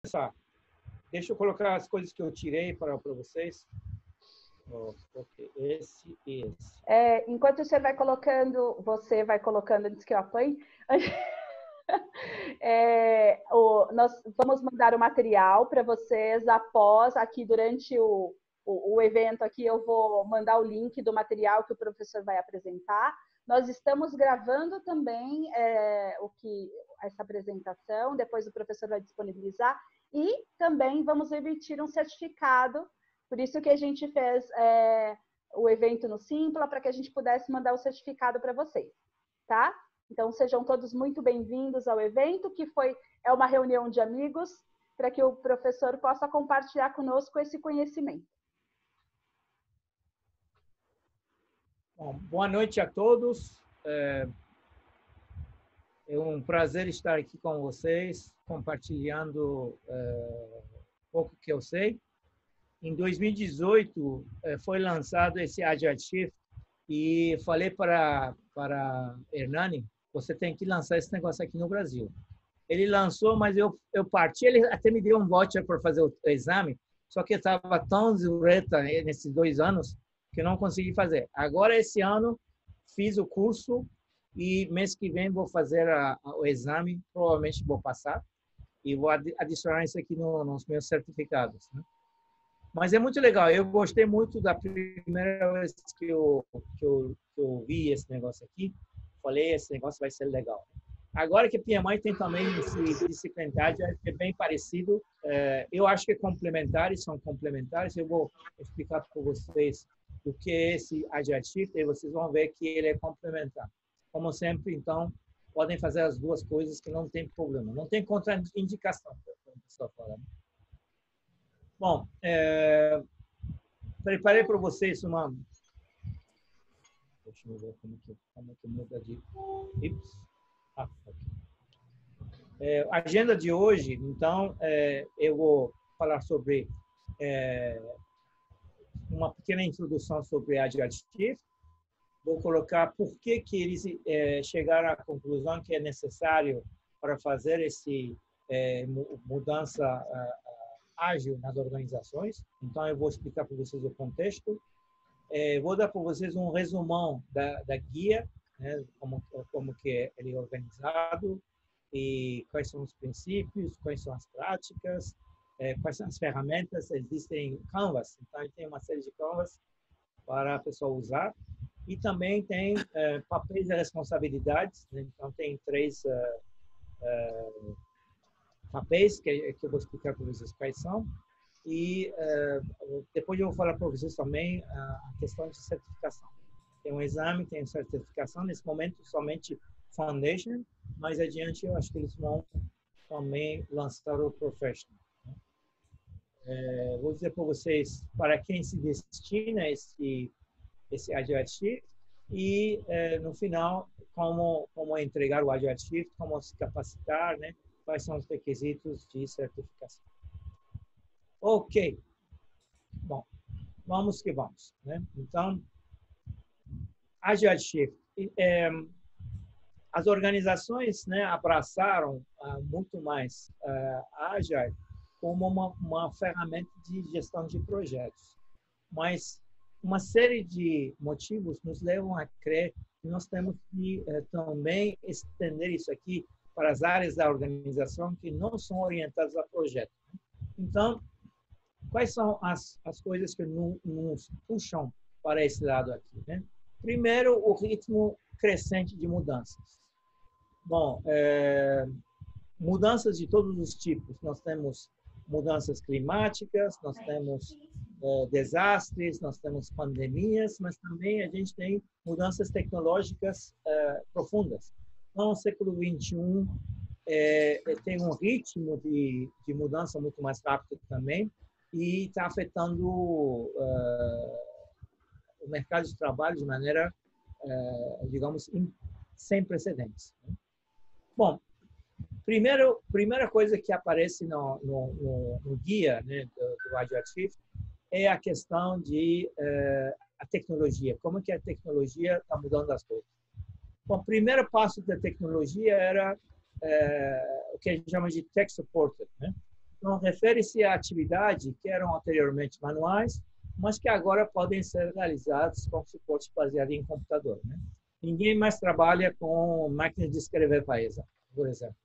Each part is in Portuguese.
começar. Deixa eu colocar as coisas que eu tirei para vocês. Ok, esse e esse. Enquanto você vai colocando, antes que eu apanhe, nós vamos mandar o material para vocês após, aqui durante o evento, aqui eu vou mandar o link do material que o professor vai apresentar. Nós estamos gravando também essa apresentação, depois o professor vai disponibilizar, e também vamos emitir um certificado, por isso que a gente fez o evento no Simpla, para que a gente pudesse mandar o certificado para vocês, tá? Então, sejam todos muito bem-vindos ao evento, que é uma reunião de amigos, para que o professor possa compartilhar conosco esse conhecimento. Bom, boa noite a todos. É um prazer estar aqui com vocês, compartilhando um pouco que eu sei. Em 2018, foi lançado esse Agile Shift e falei para Hernani, você tem que lançar esse negócio aqui no Brasil. Ele lançou, mas eu parti, ele até me deu um voucher para fazer o exame, só que eu estava tão zureta nesses 2 anos que eu não consegui fazer. Agora, esse ano, fiz o curso e mês que vem vou fazer o exame, provavelmente vou passar e vou adicionar isso aqui nos meus certificados, né? Mas é muito legal. Eu gostei muito da primeira vez que eu vi esse negócio aqui. Falei, esse negócio vai ser legal. Agora que a PMI tem também esse disciplinaridade, é bem parecido. Eu acho que são complementares. Eu vou explicar para vocês o que é esse Agile Shift e vocês vão ver que ele é complementar. Como sempre, então, podem fazer as duas coisas que não tem problema. Não tem contraindicação, como o pessoal fala. Bom, preparei para vocês uma... Deixa eu ver como que muda de... A agenda de hoje, então, eu vou falar sobre uma pequena introdução sobre Agile Shift. Vou colocar por que eles chegaram à conclusão que é necessário para fazer esse mudança ágil nas organizações. Então, eu vou explicar para vocês o contexto. Vou dar para vocês um resumão da guia, né, como que ele é organizado e quais são os princípios, quais são as práticas, quais são as ferramentas. Existem Canvas, então tem uma série de Canvas para a pessoa usar. E também tem papéis e responsabilidades, né? Então tem 3 papéis que eu vou explicar para vocês quais são. E depois eu vou falar para vocês também a questão de certificação. Tem um exame, tem certificação. Nesse momento, somente Foundation. Mais adiante, eu acho que eles vão também lançar o Professional. Vou dizer para vocês para quem se destina esse Agile Shift e, no final, como entregar o Agile Shift, como se capacitar, né? Quais são os requisitos de certificação. Ok. Bom, vamos que vamos, né? Então, Agile Shift. As organizações, né, abraçaram muito mais a Agile como uma ferramenta de gestão de projetos. Mas uma série de motivos nos levam a crer que nós temos que também estender isso aqui para as áreas da organização que não são orientadas a projeto. Então, quais são as coisas que nos puxam para esse lado aqui, né? Primeiro, o ritmo crescente de mudanças. Bom, mudanças de todos os tipos. Nós temos mudanças climáticas, nós temos desastres, nós temos pandemias, mas também a gente tem mudanças tecnológicas profundas. Então, no século XXI, tem um ritmo de mudança muito mais rápido também e está afetando o mercado de trabalho de maneira, digamos, sem precedentes. Bom, primeira coisa que aparece no guia, né, do Agile Shift é a questão de a tecnologia. Como que a tecnologia está mudando as coisas? Bom, o primeiro passo da tecnologia era o que a gente chama de tech supported, né? Então, refere-se a atividades que eram anteriormente manuais, mas que agora podem ser realizadas com suporte baseado em computador, né? Ninguém mais trabalha com máquinas de escrever, por exemplo.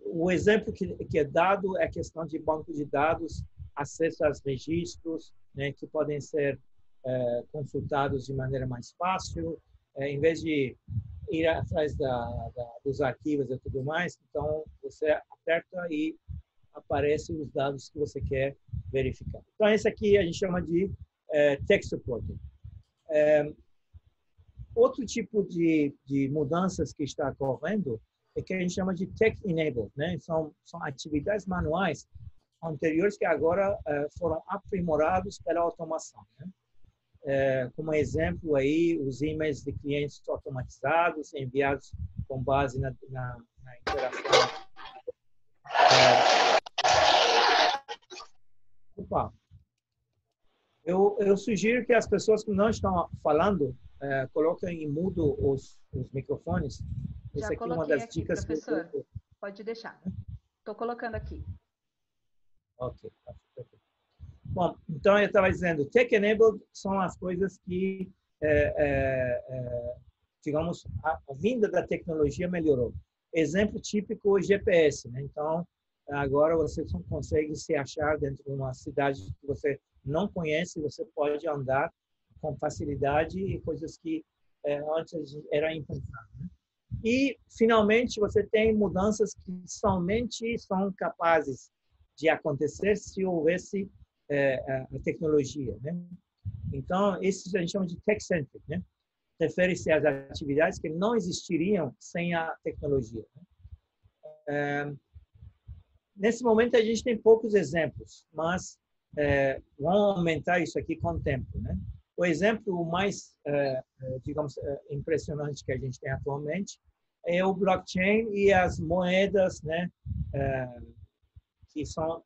O exemplo que é dado é a questão de banco de dados, acesso aos registros, né, que podem ser consultados de maneira mais fácil, em vez de ir atrás dos arquivos e tudo mais. Então, você aperta e aparecem os dados que você quer verificar. Então, esse aqui a gente chama de tech supporting. Outro tipo de mudanças que está ocorrendo é que a gente chama de tech-enabled, né? São atividades manuais anteriores que agora foram aprimorados pela automação, né? Como exemplo aí, os e-mails de clientes automatizados, enviados com base na interação. Eu sugiro que as pessoas que não estão falando coloquem em mudo os microfones. Já Essa aqui é uma coloquei das aqui, dicas professor. Pode deixar. Estou colocando aqui. Ok. Bom, então eu estava dizendo, tech-enabled são as coisas que, digamos, a vinda da tecnologia melhorou. Exemplo típico, o GPS, né? Então, agora você consegue se achar dentro de uma cidade que você não conhece, você pode andar com facilidade e coisas que antes era impensável, né? E, finalmente, você tem mudanças que somente são capazes de acontecer se houvesse a tecnologia, né? Então, isso a gente chama de tech-centric, né? Refere-se às atividades que não existiriam sem a tecnologia, né? Nesse momento, a gente tem poucos exemplos, mas vão aumentar isso aqui com o tempo, né? O exemplo mais, digamos, impressionante que a gente tem atualmente é o blockchain e as moedas, né, que são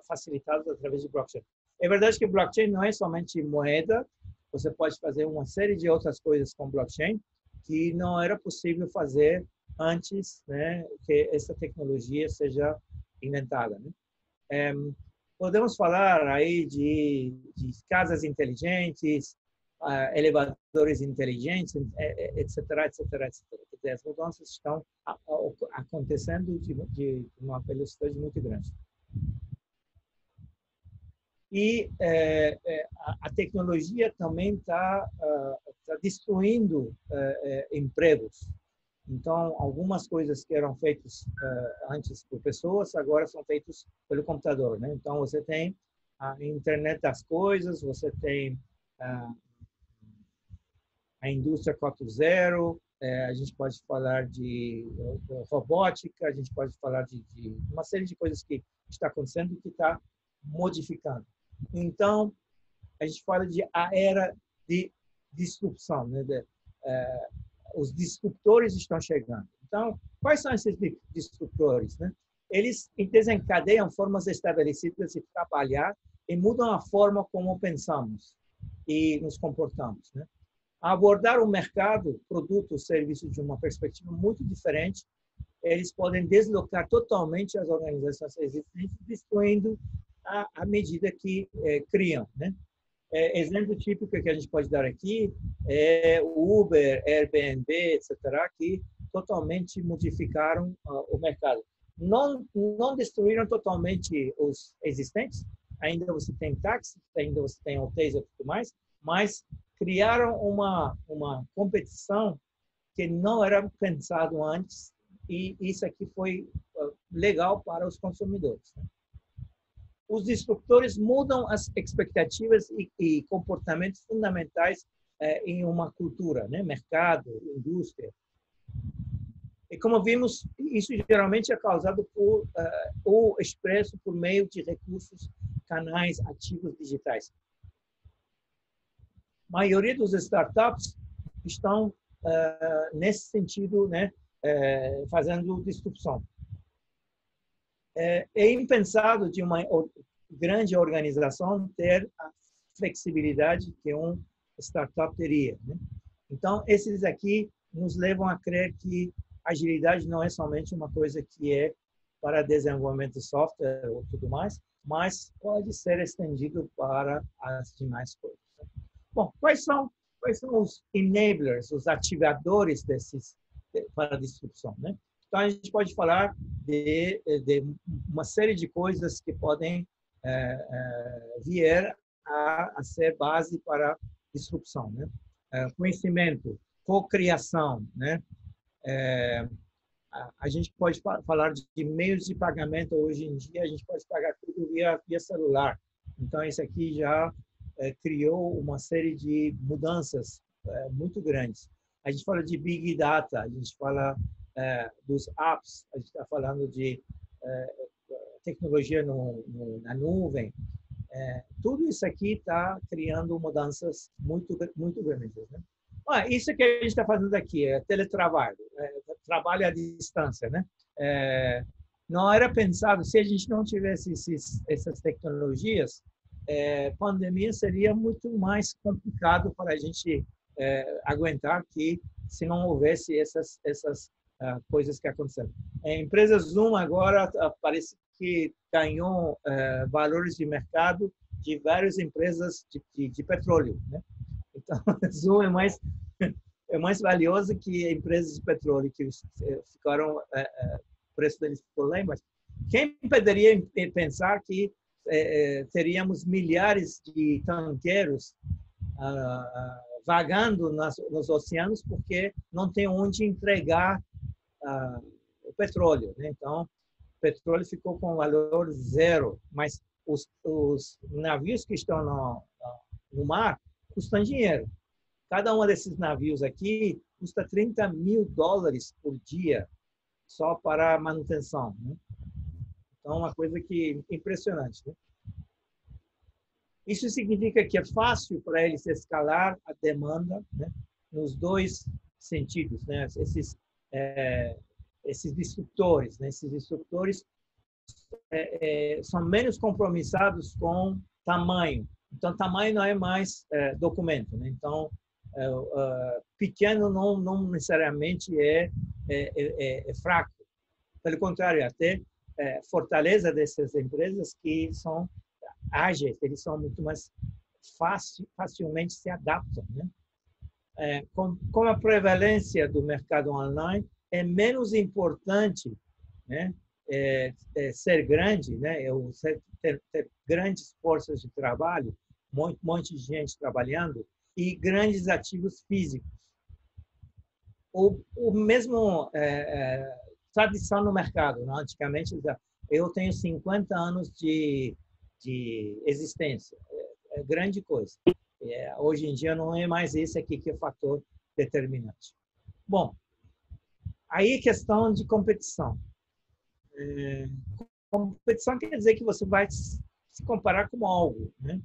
facilitadas através de blockchain. É verdade que o blockchain não é somente moeda, você pode fazer uma série de outras coisas com blockchain que não era possível fazer antes, né, que essa tecnologia seja inventada, né? Podemos falar aí de casas inteligentes, elevadores inteligentes, etc, etc, etc. Quer dizer, as mudanças estão acontecendo de uma velocidade muito grande. E a tecnologia também está destruindo empregos. Então, algumas coisas que eram feitas antes por pessoas, agora são feitas pelo computador, né? Então, você tem a internet das coisas, você tem a indústria 4.0, a gente pode falar de robótica, a gente pode falar de uma série de coisas que está acontecendo e que está modificando. Então, a gente fala de a era de disrupção, né? Os disruptores estão chegando. Então, quais são esses disruptores, né? Eles desencadeiam formas estabelecidas de trabalhar e mudam a forma como pensamos e nos comportamos, né? Abordar o mercado, produtos, serviços de uma perspectiva muito diferente, eles podem deslocar totalmente as organizações existentes, destruindo à medida que criam, né? Exemplo típico que a gente pode dar aqui é o Uber, Airbnb, etc., que totalmente modificaram o mercado. Não destruíram totalmente os existentes, ainda você tem táxi, ainda você tem hotéis e tudo mais, mas criaram uma competição que não era pensado antes, e isso aqui foi legal para os consumidores, né? Os disruptores mudam as expectativas e comportamentos fundamentais em uma cultura, né? Mercado, indústria. E como vimos, isso geralmente é causado ou expresso por meio de recursos, canais ativos digitais. A maioria dos startups estão nesse sentido, né? Fazendo disrupção. É impensado de uma grande organização ter a flexibilidade que um startup teria, né? Então, esses aqui nos levam a crer que agilidade não é somente uma coisa que é para desenvolvimento de software ou tudo mais, mas pode ser estendido para as demais coisas. Bom, quais são os enablers, os ativadores para a disrupção, né? Então, a gente pode falar de uma série de coisas que podem vir a ser base para a disrupção, né? Conhecimento, cocriação, né? A gente pode falar de meios de pagamento. Hoje em dia, a gente pode pagar tudo via celular. Então, isso aqui já criou uma série de mudanças muito grandes. A gente fala de Big Data, a gente fala dos apps, a gente está falando de tecnologia na nuvem. Tudo isso aqui está criando mudanças muito grandes, né? Isso que a gente está fazendo aqui é teletrabalho, trabalho à distância, né? Não era pensado, se a gente não tivesse essas tecnologias, pandemia seria muito mais complicado para a gente aguentar que se não houvesse essas coisas que aconteceram. A empresa Zoom agora parece que ganhou valores de mercado de várias empresas de petróleo, né? Então, Zoom é mais valioso que empresas de petróleo que ficaram, o preço deles ficou lá embaixo. Quem poderia pensar que teríamos milhares de tanqueiros vagando nos oceanos porque não tem onde entregar o petróleo, né? Então, o petróleo ficou com valor zero, mas os navios que estão no mar custam dinheiro. Cada um desses navios aqui custa $30 mil por dia só para manutenção, né? Então, uma coisa que impressionante, né? Isso significa que é fácil para eles escalar a demanda, né, nos dois sentidos, né? Esses disruptores, né? Esses disruptores são menos compromissados com tamanho. Então, tamanho não é mais documento, né? Então, pequeno não necessariamente é fraco. Pelo contrário, até fortaleza dessas empresas que são ágeis, eles são muito mais facilmente se adaptam, né? Com a prevalência do mercado online, é menos importante, né, ser grande, né, ter grandes forças de trabalho, monte de gente trabalhando e grandes ativos físicos. O mesmo tradição no mercado, né? Antigamente, eu tenho 50 anos de existência. É grande coisa. Hoje em dia não é mais esse aqui que é o fator determinante. Bom, aí questão de competição. Competição quer dizer que você vai se comparar com algo, né?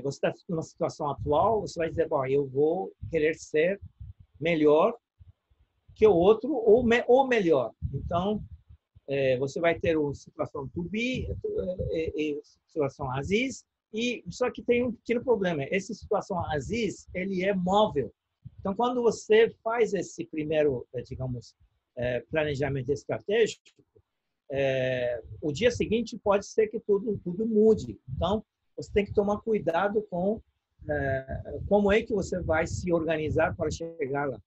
Você está numa situação atual, você vai dizer, bom, eu vou querer ser melhor que o outro ou melhor. Então, você vai ter uma situação to be, situação as is, e só que tem um pequeno problema. Essa situação as is, ele é móvel. Então, quando você faz esse primeiro, digamos, planejamento estratégico, o dia seguinte pode ser que tudo mude. Então, você tem que tomar cuidado com como é que você vai se organizar para chegar lá.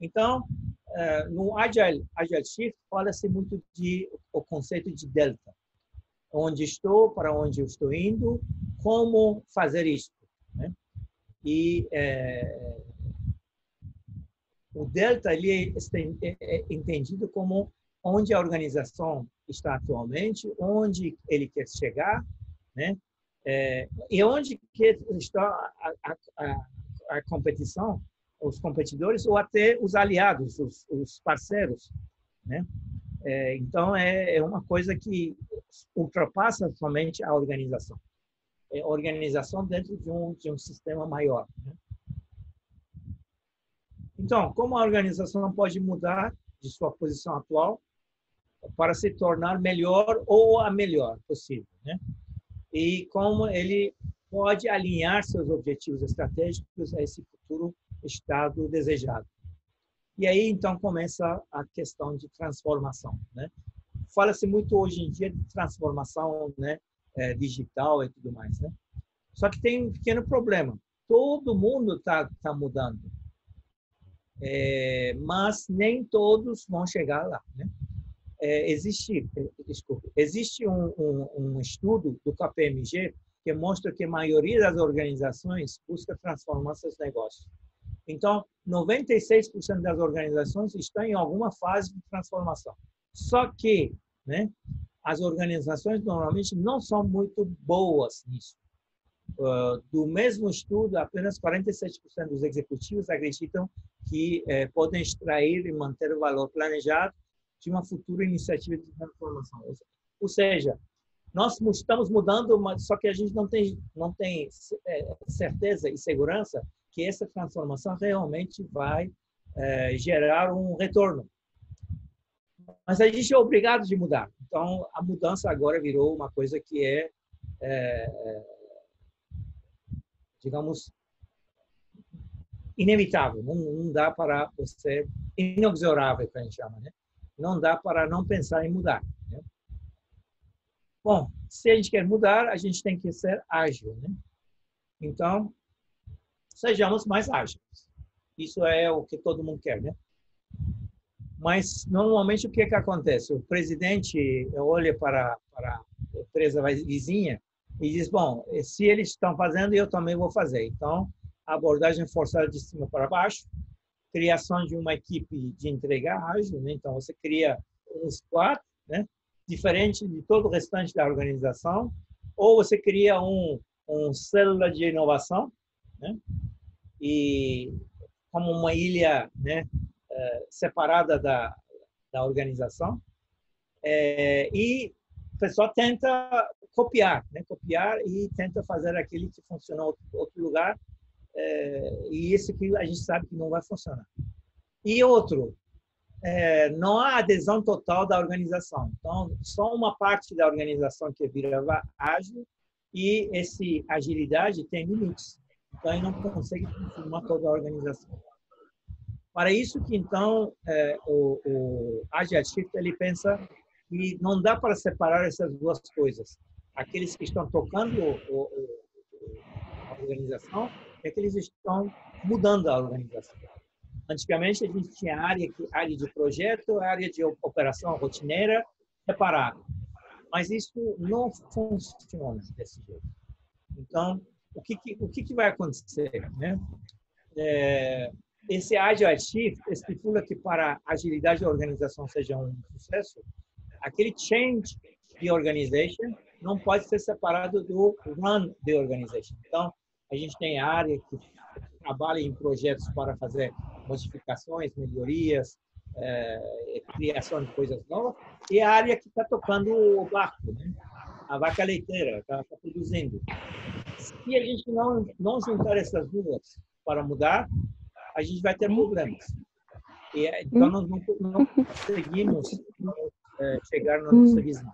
Então, no Agile Shift, fala-se muito o conceito de delta. Onde estou, para onde eu estou indo, como fazer isso, né? E o delta ele é entendido como onde a organização está atualmente, onde ele quer chegar, né? E onde que está a competição, os competidores ou até os aliados, os parceiros, né? Então, é uma coisa que ultrapassa somente a organização. É organização dentro de um sistema maior, né? Então, como a organização pode mudar de sua posição atual para se tornar melhor ou a melhor possível, né? E como ele pode alinhar seus objetivos estratégicos a esse futuro estado desejado. E aí, então, começa a questão de transformação, né? fala-se muito hoje em dia de transformação, né, digital e tudo mais, né? Só que tem um pequeno problema. Todo mundo tá mudando, mas nem todos vão chegar lá, né? Existe um estudo do KPMG que mostra que a maioria das organizações busca transformar seus negócios. Então, 96% das organizações estão em alguma fase de transformação. Só que, né, as organizações normalmente não são muito boas nisso. Do mesmo estudo, apenas 47% dos executivos acreditam que podem extrair e manter o valor planejado de uma futura iniciativa de transformação. Ou seja, nós estamos mudando, mas só que a gente não tem certeza e segurança que essa transformação realmente vai gerar um retorno. Mas a gente é obrigado de mudar. Então, a mudança agora virou uma coisa que digamos, inevitável. Não dá para você, inexorável, que a gente chama, né? Não dá para não pensar em mudar, né? Bom, se a gente quer mudar, a gente tem que ser ágil, né? Então, sejamos mais ágeis. Isso é o que todo mundo quer, né? Mas, normalmente, o que acontece? O presidente olha para a empresa vizinha e diz, bom, se eles estão fazendo, eu também vou fazer. Então, a abordagem forçada de cima para baixo, criação de uma equipe de entrega ágil, né? Então, você cria um squad, né, diferente de todo o restante da organização, ou você cria um célula de inovação, né, e como uma ilha, né, separada da organização, e o pessoal tenta copiar, né, copiar e tenta fazer aquele que funcionou em outro lugar, e esse que a gente sabe que não vai funcionar. E outro, não há adesão total da organização. Então, só uma parte da organização que vira ágil, e essa agilidade tem limites. Então, ele não consegue transformar toda a organização. Para isso que, então, o Agile Shift, ele pensa que não dá para separar essas duas coisas. Aqueles que estão tocando a organização e aqueles que estão mudando a organização. Antigamente, a gente tinha área de projeto, área de operação rotineira separada. Mas isso não funciona desse jeito. Então, o que vai acontecer, né? Esse Agile Shift estipula que para a agilidade da organização seja um sucesso, aquele change de organization não pode ser separado do run de organization. Então, a gente tem a área que trabalha em projetos para fazer modificações, melhorias, criação de coisas novas, e a área que está tocando o barco, né? A vaca leiteira, está produzindo. Se a gente não juntar essas duas para mudar, a gente vai ter problemas. Então, nós não conseguimos chegar na nossa visão.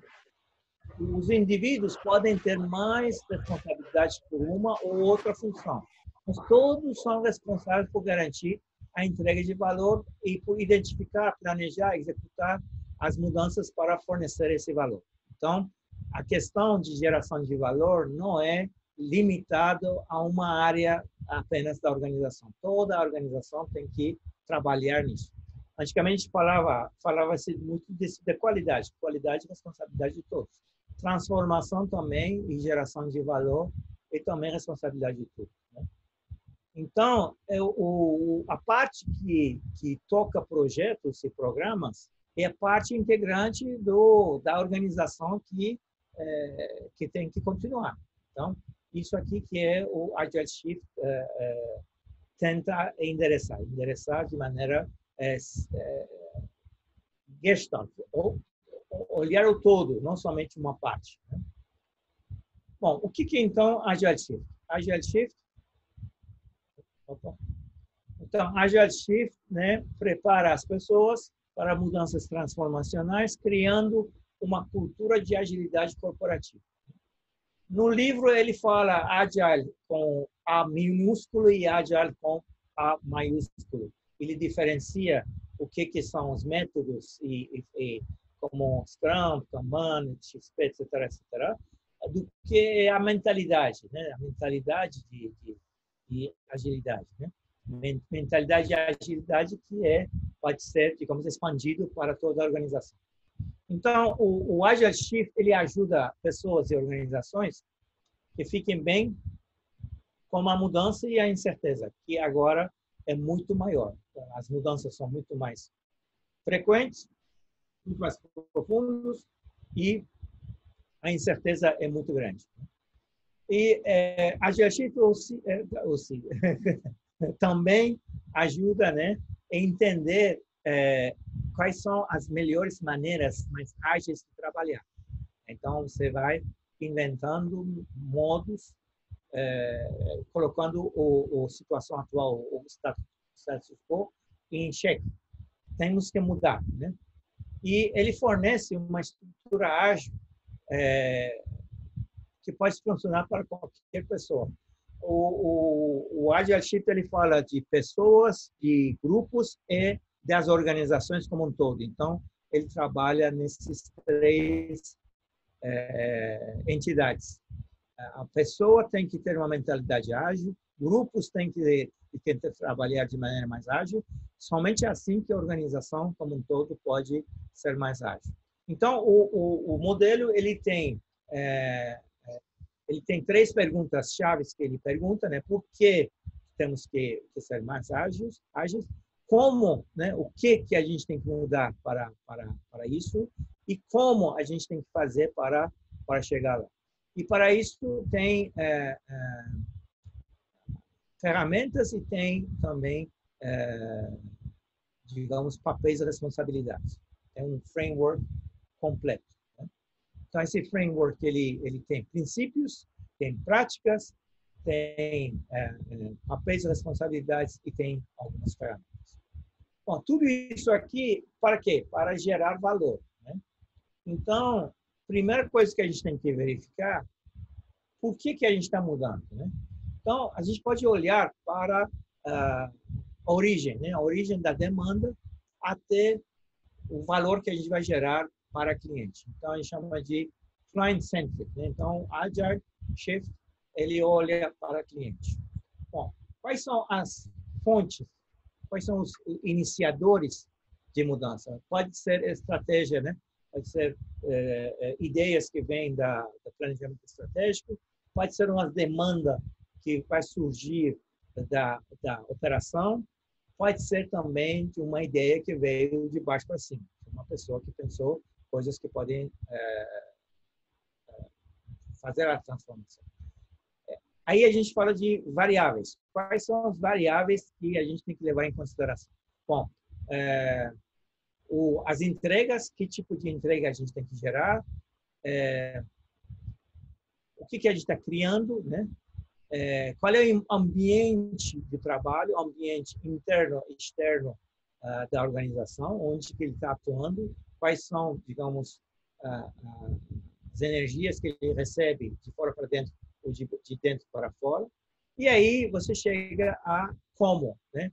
Os indivíduos podem ter mais responsabilidade por uma ou outra função, mas todos são responsáveis por garantir a entrega de valor e por identificar, planejar, executar as mudanças para fornecer esse valor. Então, a questão de geração de valor não é limitado a uma área apenas da organização. Toda a organização tem que trabalhar nisso. Antigamente falava-se muito de qualidade e responsabilidade de todos. Transformação também e geração de valor e também responsabilidade de todos, né? Então, a parte que toca projetos e programas é a parte integrante da organização que tem que continuar. Então, isso aqui que é o Agile Shift tenta endereçar de maneira gestalt, ou olhar o todo, não somente uma parte, né? Bom, o que então Agile Shift? Agile Shift, então, Agile Shift, né, prepara as pessoas para mudanças transformacionais, criando uma cultura de agilidade corporativa. No livro, ele fala Agile com A minúsculo e Agile com A maiúsculo. Ele diferencia o que são os métodos e como Scrum, Kanban, XP, etc., etc., do que a mentalidade, né? A mentalidade de agilidade, né? Mentalidade de agilidade que pode ser, digamos, expandido para toda a organização. Então, o Agile Shift ele ajuda pessoas e organizações que fiquem bem com a mudança e a incerteza, que agora é muito maior. As mudanças são muito mais frequentes, muito mais profundas e a incerteza é muito grande. E a Agile também ajuda, né, a entender quais são as melhores maneiras mais ágeis de trabalhar. Então, você vai inventando modos, colocando a situação atual, o status quo, em xeque. Temos que mudar, né? E ele fornece uma estrutura ágil que pode funcionar para qualquer pessoa. O Agile Shift ele fala de pessoas, de grupos e das organizações como um todo. Então, ele trabalha nesses três entidades. A pessoa tem que ter uma mentalidade ágil, grupos têm que trabalhar de maneira mais ágil, somente assim que a organização como um todo pode ser mais ágil. Então, o modelo ele tem três perguntas chaves que ele pergunta, né? Por que temos que ser mais ágeis? Como, né? O que a gente tem que mudar para isso? E como a gente tem que fazer para chegar lá? E para isso tem ferramentas e tem também, digamos, papéis e responsabilidades. É um framework completo. Né? Então, esse framework ele tem princípios, tem práticas, tem papéis e responsabilidades e tem algumas ferramentas. Bom, tudo isso aqui para quê? Para gerar valor. Né? Então, primeira coisa que a gente tem que verificar, por que a gente está mudando, né? Então, a gente pode olhar para a origem, né? A origem da demanda até o valor que a gente vai gerar para o cliente. Então, a gente chama de client-centric, né? Então, Agile Shift, ele olha para o cliente. Bom, quais são as fontes? Quais são os iniciadores de mudança? Pode ser estratégia, né? Pode ser ideias que vêm do planejamento estratégico, pode ser uma demanda que vai surgir da operação, pode ser também de uma ideia que veio de baixo para cima, uma pessoa que pensou coisas que podem fazer a transformação. Aí a gente fala de variáveis. Quais são as variáveis que a gente tem que levar em consideração? Bom, as entregas, que tipo de entrega a gente tem que gerar, o que a gente está criando, né? Qual é o ambiente de trabalho, o ambiente interno e externo da organização, onde que ele está atuando, quais são, digamos, as energias que ele recebe de fora para dentro ou de dentro para fora. E aí você chega a como, né?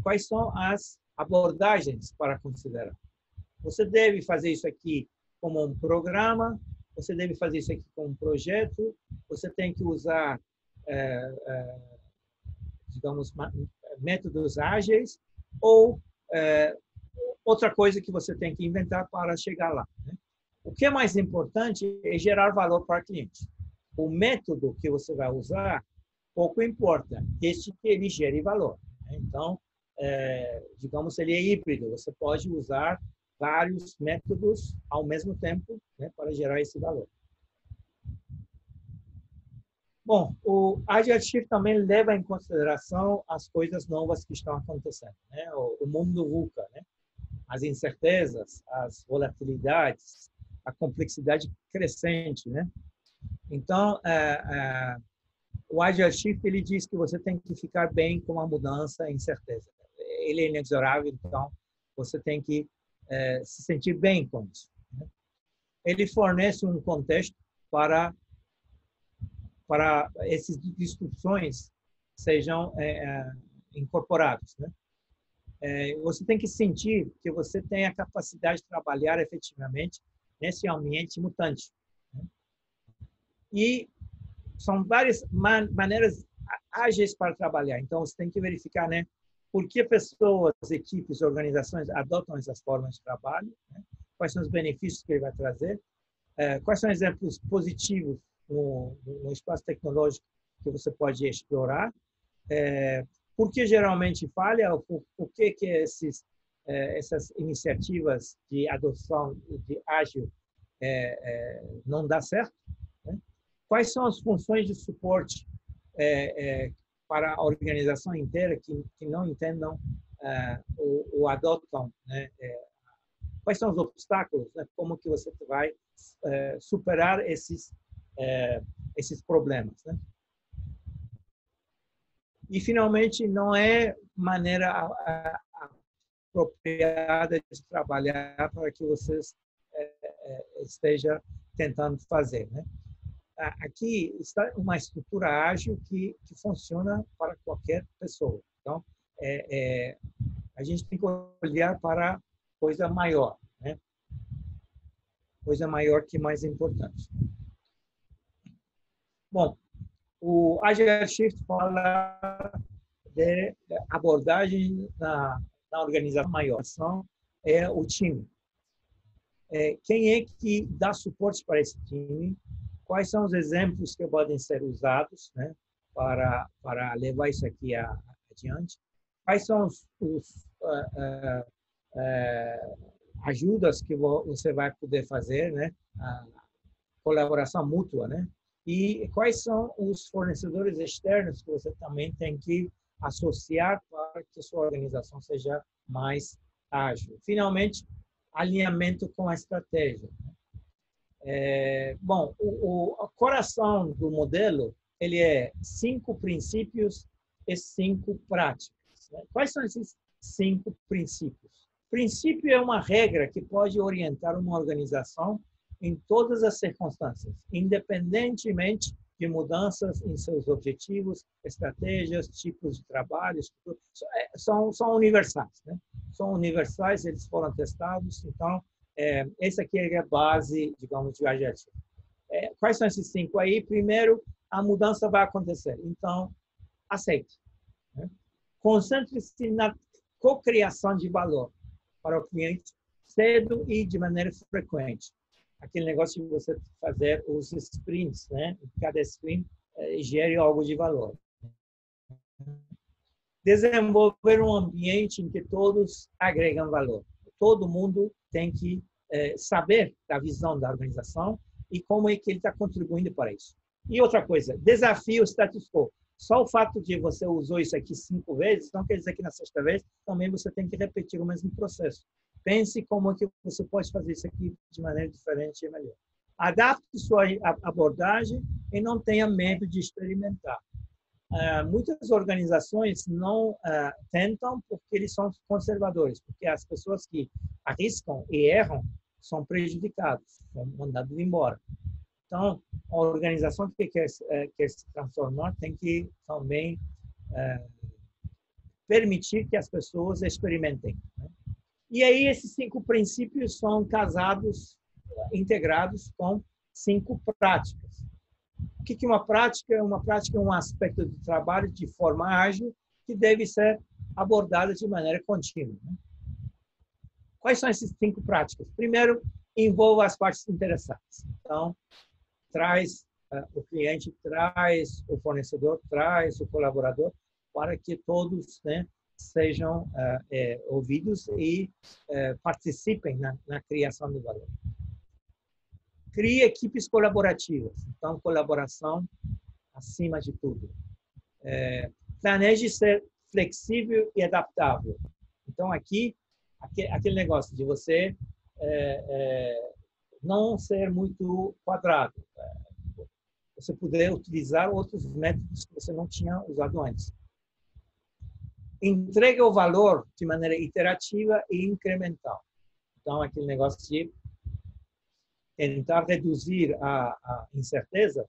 Quais são as abordagens para considerar. Você deve fazer isso aqui como um programa, você deve fazer isso aqui como um projeto, você tem que usar, digamos, métodos ágeis ou outra coisa que você tem que inventar para chegar lá. Né? O que é mais importante é gerar valor para o cliente. O método que você vai usar, pouco importa, desde que ele gere valor. Né? Então, digamos, ele é híbrido. Você pode usar vários métodos ao mesmo tempo, né, para gerar esse valor. Bom, o Agile Shift também leva em consideração as coisas novas que estão acontecendo, né? O mundo VUCA, né? As incertezas, as volatilidades, a complexidade crescente, né? Então, o Agile Shift ele diz que você tem que ficar bem com a mudança e incerteza. Ele é inexorável, então você tem que se sentir bem com isso. Né? Ele fornece um contexto para essas disrupções sejam incorporadas. Né? Você tem que sentir que você tem a capacidade de trabalhar efetivamente nesse ambiente mutante. E são várias maneiras ágeis para trabalhar. Então, você tem que verificar, né, por que pessoas, equipes, organizações adotam essas formas de trabalho, né? Quais são os benefícios que ele vai trazer, quais são exemplos positivos no espaço tecnológico que você pode explorar, por que geralmente falha, por que essas iniciativas de adoção de ágil não dá certo, né? Quais são as funções de suporte para a organização inteira que não entendam ou adotam, né? Quais são os obstáculos, né? Como que você vai superar esses problemas, né? E, finalmente, não é maneira apropriada de trabalhar para que vocês esteja tentando fazer, né? Aqui está uma estrutura ágil que funciona para qualquer pessoa. Então, a gente tem que olhar para coisa maior, né? Coisa maior que mais importante. Bom, o Agile Shift fala de abordagem na organização maior. É o time. Quem é que dá suporte para esse time? Quais são os exemplos que podem ser usados, né, para levar isso aqui adiante? Quais são os ajudas que você vai poder fazer, né? A colaboração mútua, né? E quais são os fornecedores externos que você também tem que associar para que a sua organização seja mais ágil. Finalmente, alinhamento com a estratégia. Bom, o coração do modelo ele é 5 princípios e 5 práticas, né? Quais são esses 5 princípios? Princípio é uma regra que pode orientar uma organização em todas as circunstâncias, independentemente de mudanças em seus objetivos, estratégias, tipos de trabalhos, são universais, né? São universais, eles foram testados, então essa aqui é a base, digamos, de Agile. Quais são esses 5 aí? Primeiro, a mudança vai acontecer, então aceite, né? Concentre-se na cocriação de valor para o cliente cedo e de maneira frequente. Aquele negócio de você fazer os sprints, né? Cada sprint gere algo de valor. Desenvolver um ambiente em que todos agregam valor. Todo mundo tem que saber da visão da organização e como é que ele está contribuindo para isso. E outra coisa, desafio o status quo. Só o fato de você usou isso aqui 5 vezes, não quer dizer que na 6ª vez também você tem que repetir o mesmo processo. Pense como é que você pode fazer isso aqui de maneira diferente e melhor. Adapte sua abordagem e não tenha medo de experimentar. Muitas organizações não tentam porque eles são conservadores, porque as pessoas que arriscam e erram são prejudicadas, são mandadas embora. Então, a organização que quer se transformar tem que também permitir que as pessoas experimentem, né? E aí esses 5 princípios são casados, integrados com 5 práticas. O que é uma prática? Uma prática é um aspecto de trabalho de forma ágil que deve ser abordado de maneira contínua, né? Quais são essas 5 práticas? Primeiro, envolva as partes interessadas. Então, traz o cliente, traz o fornecedor, traz o colaborador, para que todos, né, sejam ouvidos e participem na criação de valor. Crie equipes colaborativas. Então, colaboração acima de tudo. Planeje ser flexível e adaptável. Então, aqui, aquele negócio de você não ser muito quadrado. Você poder utilizar outros métodos que você não tinha usado antes. Entrega o valor de maneira iterativa e incremental. Então, aquele negócio de tentar reduzir a incerteza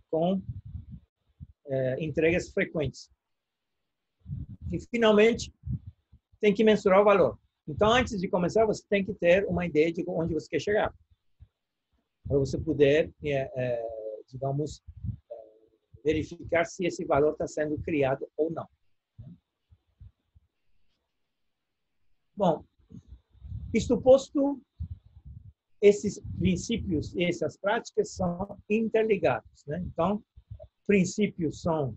com entregas frequentes. E, finalmente, tem que mensurar o valor. Então, antes de começar, você tem que ter uma ideia de onde você quer chegar, para você poder, digamos, verificar se esse valor está sendo criado ou não. Bom, isto posto, esses princípios e essas práticas são interligados, né? Então, princípios são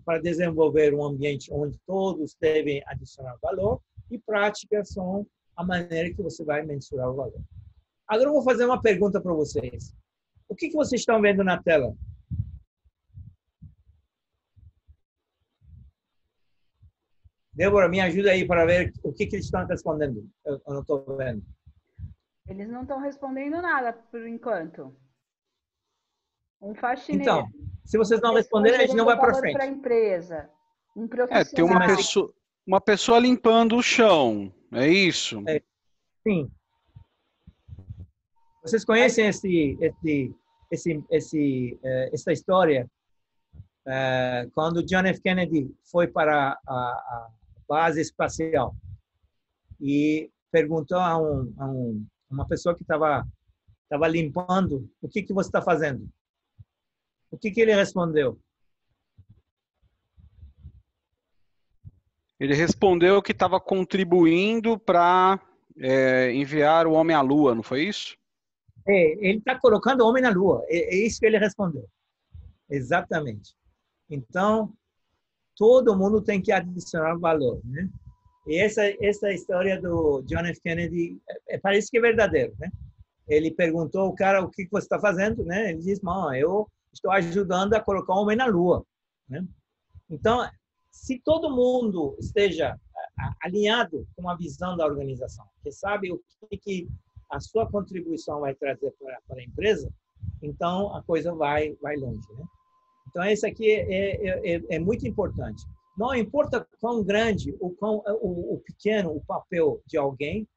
para desenvolver um ambiente onde todos devem adicionar valor e práticas são a maneira que você vai mensurar o valor. Agora eu vou fazer uma pergunta para vocês. O que vocês estão vendo na tela? Débora, me ajuda aí para ver o que eles estão respondendo. Eu não estou vendo. Eles não estão respondendo nada por enquanto. Um faxineiro. Então, se vocês não responderem, a gente não vai para frente. Para a empresa. Um Tem profissional. uma pessoa limpando o chão. É isso? Sim. Vocês conhecem essa história? Quando John F. Kennedy foi para a base espacial e perguntou a uma pessoa que estava limpando, o que você está fazendo? O que ele respondeu? Ele respondeu que estava contribuindo para enviar o homem à Lua, não foi isso? Ele está colocando o homem na Lua. É isso que ele respondeu. Exatamente. Então, todo mundo tem que adicionar valor, né? E essa história do John F. Kennedy parece que é verdadeiro, né? Ele perguntou ao cara o que você está fazendo, né? Ele disse, eu estou ajudando a colocar o homem na Lua, né? Então, se todo mundo esteja alinhado com a visão da organização, que sabe o que a sua contribuição vai trazer para a empresa, então a coisa vai longe, né? Então, esse aqui é muito importante. Não importa quão grande ou quão pequeno o papel de alguém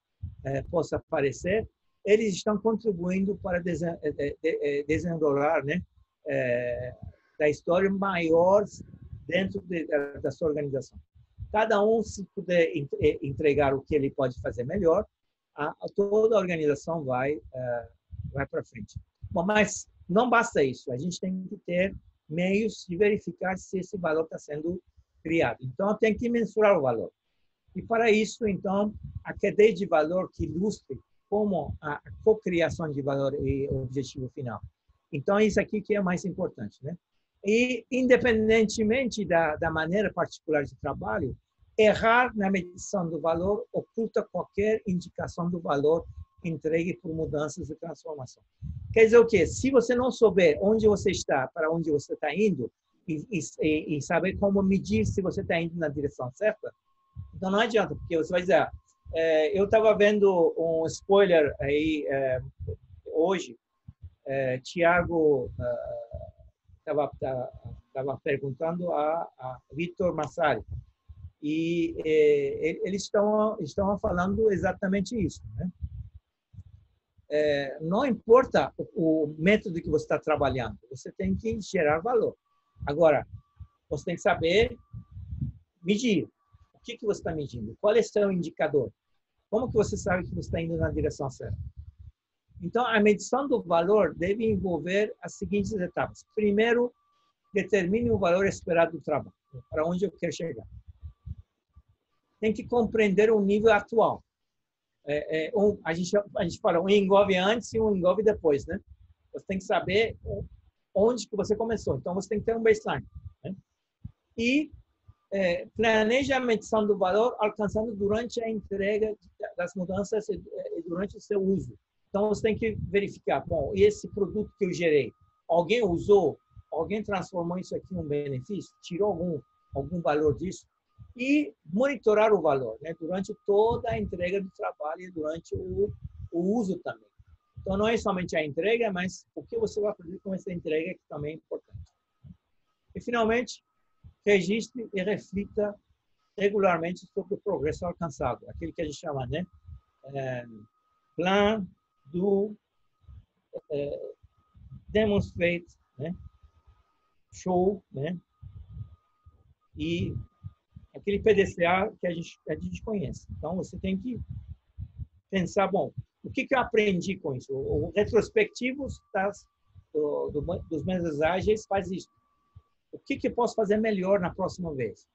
possa parecer, eles estão contribuindo para desenrolar, né, da história maior dentro da sua organização. Cada um, se puder entregar o que ele pode fazer melhor, toda a organização vai para frente. Bom, mas não basta isso. A gente tem que ter meios de verificar se esse valor está sendo criado. Então, tem que mensurar o valor. E para isso, então, a cadeia de valor que ilustre como a cocriação de valor é o objetivo final. Então, isso aqui que é mais importante, né? E, independentemente da maneira particular de trabalho, errar na medição do valor oculta qualquer indicação do valor entregue por mudanças e transformação. Quer dizer o quê? Se você não souber onde você está, para onde você está indo, e saber como medir se você está indo na direção certa, então não adianta, porque você vai dizer, eu estava vendo um spoiler aí hoje, Tiago estava perguntando a Vitor Massari, e eles estão falando exatamente isso, né? Não importa o método que você está trabalhando, você tem que gerar valor. Agora, você tem que saber medir. O que você está medindo? Qual é o seu indicador? Como que você sabe que você está indo na direção certa? Então, a medição do valor deve envolver as seguintes etapas. Primeiro, determine o valor esperado do trabalho, para onde eu quero chegar. Tem que compreender o nível atual. A gente fala um engolve antes e um engolve depois, né? Você tem que saber onde que você começou. Então, você tem que ter um baseline, né? E planeja a medição do valor alcançando durante a entrega das mudanças e durante o seu uso. Então, você tem que verificar, bom, esse produto que eu gerei, alguém usou, alguém transformou isso aqui em um benefício, tirou algum valor disso, e monitorar o valor, né, durante toda a entrega do trabalho e durante o uso também. Então, não é somente a entrega, mas o que você vai fazer com essa entrega que também é importante. E, finalmente, registre e reflita regularmente sobre o progresso alcançado, aquele que a gente chama, né, plan, do, demonstrate, né, show, né, e aquele PDCA que a gente conhece. Então, você tem que pensar, bom, o que eu aprendi com isso? O retrospectivo dos métodos ágeis faz isso. O que eu posso fazer melhor na próxima vez?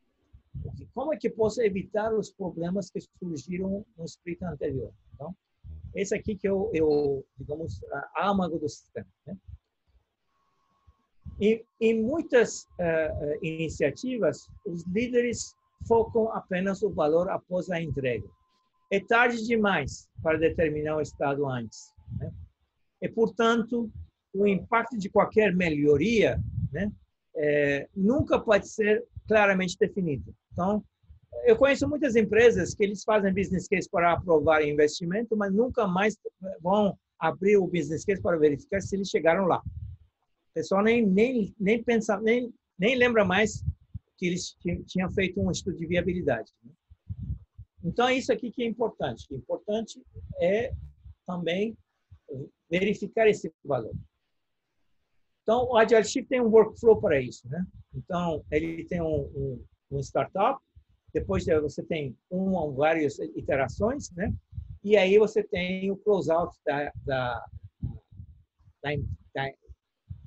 Como é que eu posso evitar os problemas que surgiram no sprint anterior? Então, esse aqui que eu digamos, a âmago do sistema. Né? E em muitas iniciativas, os líderes focam apenas o valor após a entrega. É tarde demais para determinar o estado antes. Né? E, portanto, o impacto de qualquer melhoria, né, nunca pode ser claramente definido. Então, eu conheço muitas empresas que eles fazem business case para aprovar investimento, mas nunca mais vão abrir o business case para verificar se eles chegaram lá. O pessoal nem pensa, nem lembra mais que eles tinham feito um estudo de viabilidade. Então, é isso aqui que é importante. O importante é também verificar esse valor. Então, o Agile Shift tem um workflow para isso, né? Então, ele tem um startup, depois você tem uma ou várias iterações, né? E aí você tem o closeout da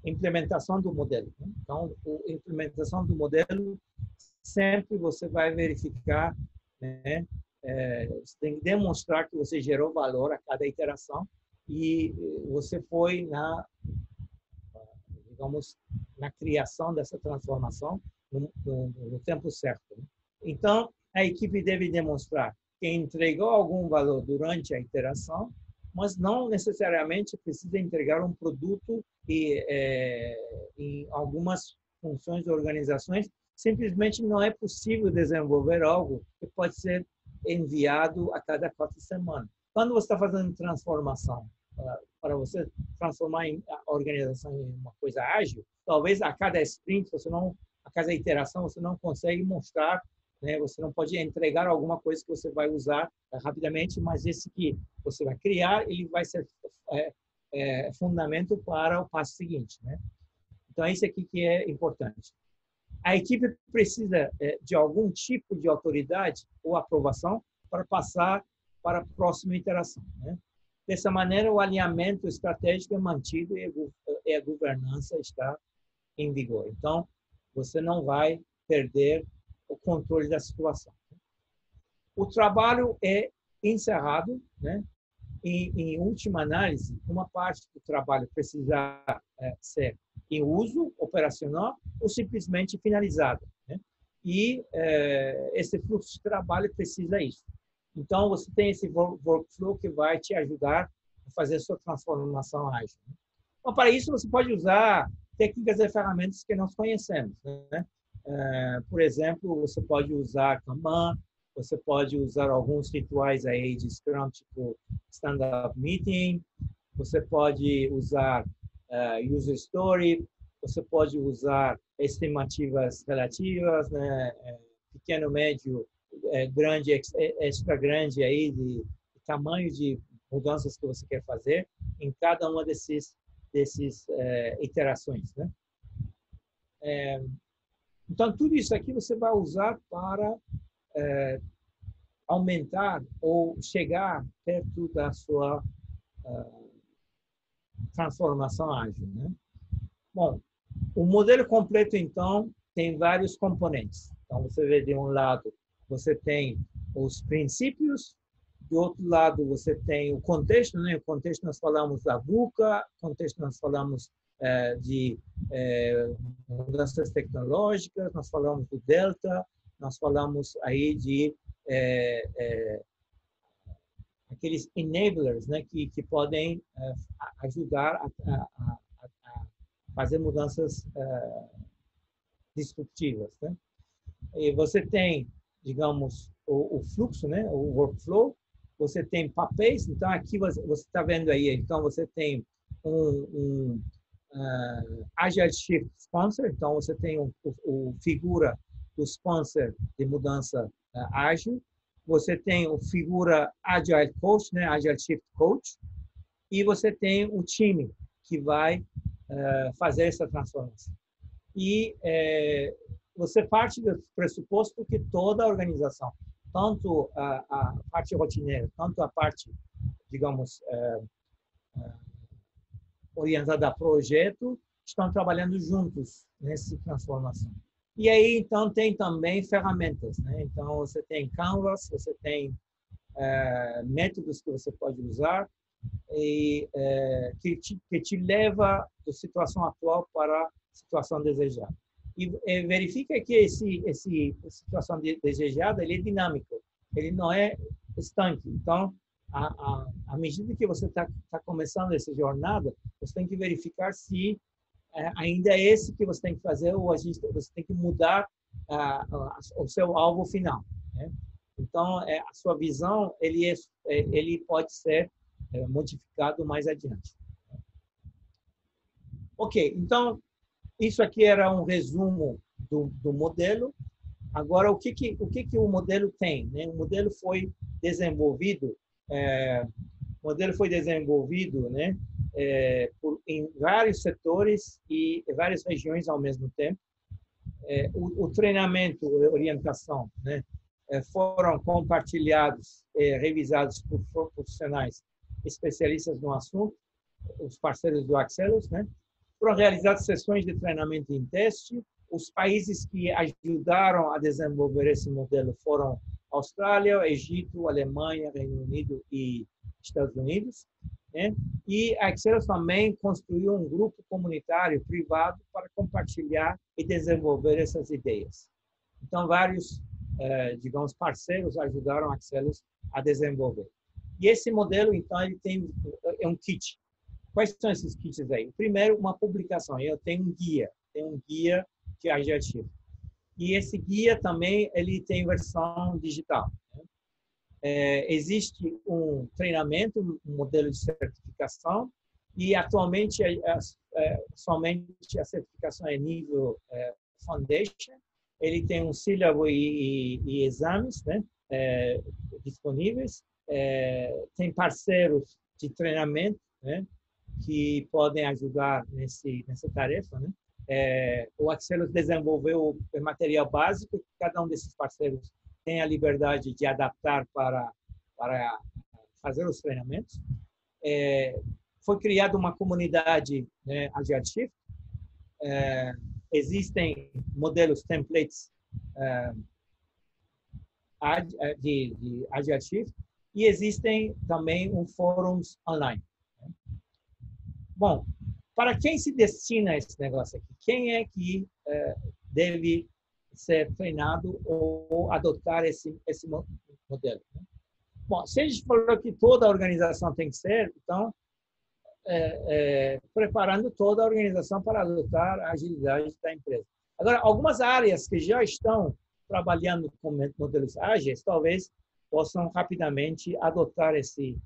implementação do modelo. Né? Então, a implementação do modelo, sempre você vai verificar, né? Você tem que demonstrar que você gerou valor a cada iteração e você foi digamos, na criação dessa transformação no tempo certo. Né? Então, a equipe deve demonstrar que entregou algum valor durante a iteração, mas não necessariamente precisa entregar um produto e em algumas funções de organizações, simplesmente não é possível desenvolver algo que pode ser enviado a cada 4 semanas. Quando você está fazendo transformação, para você transformar a organização em uma coisa ágil, talvez a cada sprint, a cada iteração, você não consegue mostrar, né? Você não pode entregar alguma coisa que você vai usar rapidamente, mas esse que você vai criar, ele vai ser fundamento para o passo seguinte, né? Então, isso aqui que é importante. A equipe precisa de algum tipo de autoridade ou aprovação para passar para a próxima iteração, né? Dessa maneira, o alinhamento estratégico é mantido e a governança está em vigor. Então, você não vai perder o controle da situação. O trabalho é encerrado, né? Em última análise, uma parte do trabalho precisa ser em uso operacional ou simplesmente finalizado, né? E esse fluxo de trabalho precisa isso. Então, você tem esse workflow que vai te ajudar a fazer a sua transformação ágil. Então, para isso, você pode usar técnicas e ferramentas que nós conhecemos, né? Por exemplo, você pode usar Kanban, você pode usar alguns rituais aí de Scrum, tipo stand-up meeting, você pode usar user story, você pode usar estimativas relativas, né? Pequeno, médio, grande, extra grande aí de tamanho de mudanças que você quer fazer em cada uma desses iterações, né? Então, tudo isso aqui você vai usar para aumentar ou chegar perto da sua transformação ágil, né? Bom, o modelo completo, então, tem vários componentes. Então, você vê de um lado, você tem os princípios, do outro lado, você tem o contexto, né? O contexto nós falamos da VUCA, o contexto nós falamos de mudanças tecnológicas, nós falamos do Delta, nós falamos aí de aqueles enablers, né? Que podem ajudar a fazer mudanças disruptivas, né? E você tem, digamos, o fluxo, né? O workflow, você tem papéis, então aqui você está vendo aí, então você tem um Agile Shift Sponsor, então você tem o figura do sponsor de mudança ágil, você tem o figura Agile Coach, né? Agile Shift Coach, e você tem o time que vai fazer essa transformação. E você parte do pressuposto que toda a organização, tanto a parte rotineira, tanto a parte, digamos, orientada a projeto, estão trabalhando juntos nessa transformação. E aí, então, tem também ferramentas, né? Então, você tem Canvas, você tem métodos que você pode usar e que te leva da situação atual para a situação desejada. E verifica que esse situação desejada ele é dinâmico, ele não é estanque. Então, à medida que você está começando essa jornada, você tem que verificar se ainda é esse que você tem que fazer ou você tem que mudar o seu alvo final, né? Então, a sua visão ele pode ser modificado mais adiante. Ok, então isso aqui era um resumo do modelo. Agora, o que o modelo tem, né? O modelo foi desenvolvido, né? Em vários setores e várias regiões ao mesmo tempo. O treinamento, a orientação, né? Foram compartilhados, revisados por profissionais especialistas no assunto, os parceiros do Axelos, né? Foram realizadas sessões de treinamento em teste. Os países que ajudaram a desenvolver esse modelo foram Austrália, Egito, Alemanha, Reino Unido e Estados Unidos, né? E a Axelos também construiu um grupo comunitário privado para compartilhar e desenvolver essas ideias. Então, vários, digamos, parceiros ajudaram a Axelos a desenvolver. E esse modelo, então, ele é um kit. Quais são esses kits aí? Primeiro, uma publicação. Eu tenho um guia de adjetivo. E esse guia também ele tem versão digital, né? Existe um treinamento, um modelo de certificação, e atualmente somente a certificação é nível Foundation. Ele tem um sílabo e exames, né, disponíveis. Tem parceiros de treinamento, né, que podem ajudar nessa tarefa, né? O Axelos desenvolveu o material básico, que cada um desses parceiros tem a liberdade de adaptar para fazer os treinamentos. Foi criada uma comunidade, né, Agile Shift. Existem modelos, templates de Agile Shift e existem também fóruns online. Bom, para quem se destina esse negócio aqui? Quem é que deve ser treinado ou adotar esse modelo? Bom, se a gente falou que toda a organização tem que ser, então, preparando toda a organização para adotar a agilidade da empresa. Agora, algumas áreas que já estão trabalhando com modelos ágeis, talvez possam rapidamente adotar esse